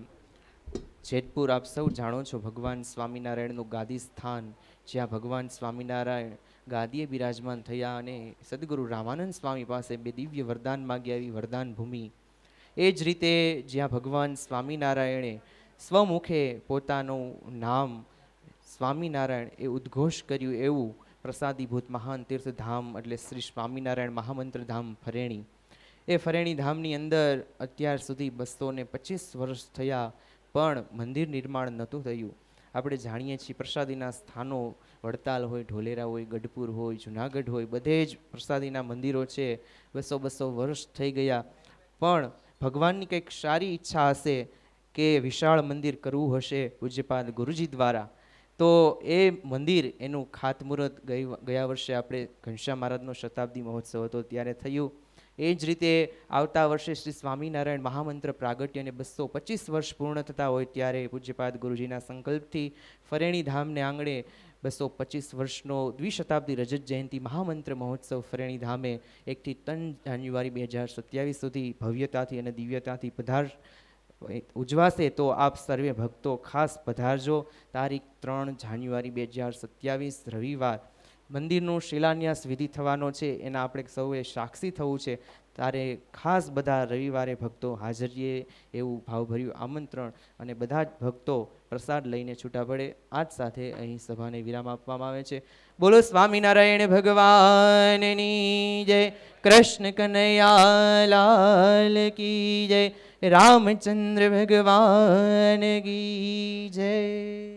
Speaker 3: જેતપુર આપ સૌ જાણો છો ભગવાન સ્વામિનારાયણનું ગાદી સ્થાન, જ્યાં ભગવાન સ્વામિનારાયણ ગાદીએ બિરાજમાન થયા અને સદગુરુ રામાનંદ સ્વામી પાસે બે દિવ્ય વરદાન માગ્યા, એવી વરદાન ભૂમિ. એ જ રીતે જ્યાં ભગવાન સ્વામિનારાયણે સ્વમુખે પોતાનું નામ સ્વામિનારાયણ એ ઉદ્ઘોષ કર્યું, એવું પ્રસાદીભૂત મહાન તીર્થધામ એટલે શ્રી સ્વામિનારાયણ મહામંત્ર ધામ ફરેણી. એ ફરેણી ધામની અંદર અત્યાર સુધી 225 વર્ષ થયા, પણ મંદિર નિર્માણ નહોતું થયું. આપણે જાણીએ છીએ પ્રસાદીના સ્થાનો વડતાલ હોય, ઢોલેરા હોય, ગઢપુર હોય, જુનાગઢ હોય, બધે જ પ્રસાદીના મંદિરો છે. 200 વર્ષ થઈ ગયા, પણ ભગવાનની કંઈક સારી ઈચ્છા હશે કે વિશાળ મંદિર કરવું હશે પૂજ્યપાદ ગુરુજી દ્વારા, તો એ મંદિર એનું ખાતમુહૂર્ત ગયા વર્ષે આપણે ઘનશ્યામ મહારાજનો શતાબ્દી મહોત્સવ હતો ત્યારે થયું. એ જ રીતે આવતા વર્ષે શ્રી સ્વામિનારાયણ મહામંત્ર પ્રાગટ્યને 225 વર્ષ પૂર્ણ થતા હોય ત્યારે પૂજ્યપાદ ગુરુજીના સંકલ્પથી ફરેણી ધામને આંગણે 225 વર્ષનો દ્વિશતાબ્દી રજત જયંતિ મહામંત્ર મહોત્સવ ફરેણી ધામે 1 થી 3 જાન્યુઆરી 2027 સુધી ભવ્યતાથી અને દિવ્યતાથી ઉજવાશે. તો આપ સર્વે ભક્તો ખાસ પધારજો. તારીખ 3 જાન્યુઆરી 2027 રવિવાર મંદિરનું શિલાન્યાસ વિધિ થવાનો છે, એના આપણે સૌએ સાક્ષી થવું છે. ત્યારે ખાસ બધા રવિવારે ભક્તો હાજર રહીએ એવું ભાવભર્યું આમંત્રણ, અને બધા જ ભક્તો પ્રસાદ લઈને છૂટા પડે. આજ સાથે અહીં સભાને વિરામ આપવામાં આવે છે. બોલો સ્વામિનારાયણ ભગવાનની જય, કૃષ્ણ કનૈયા લાલ કી જય, રામચંદ્ર ભગવાન કી જય.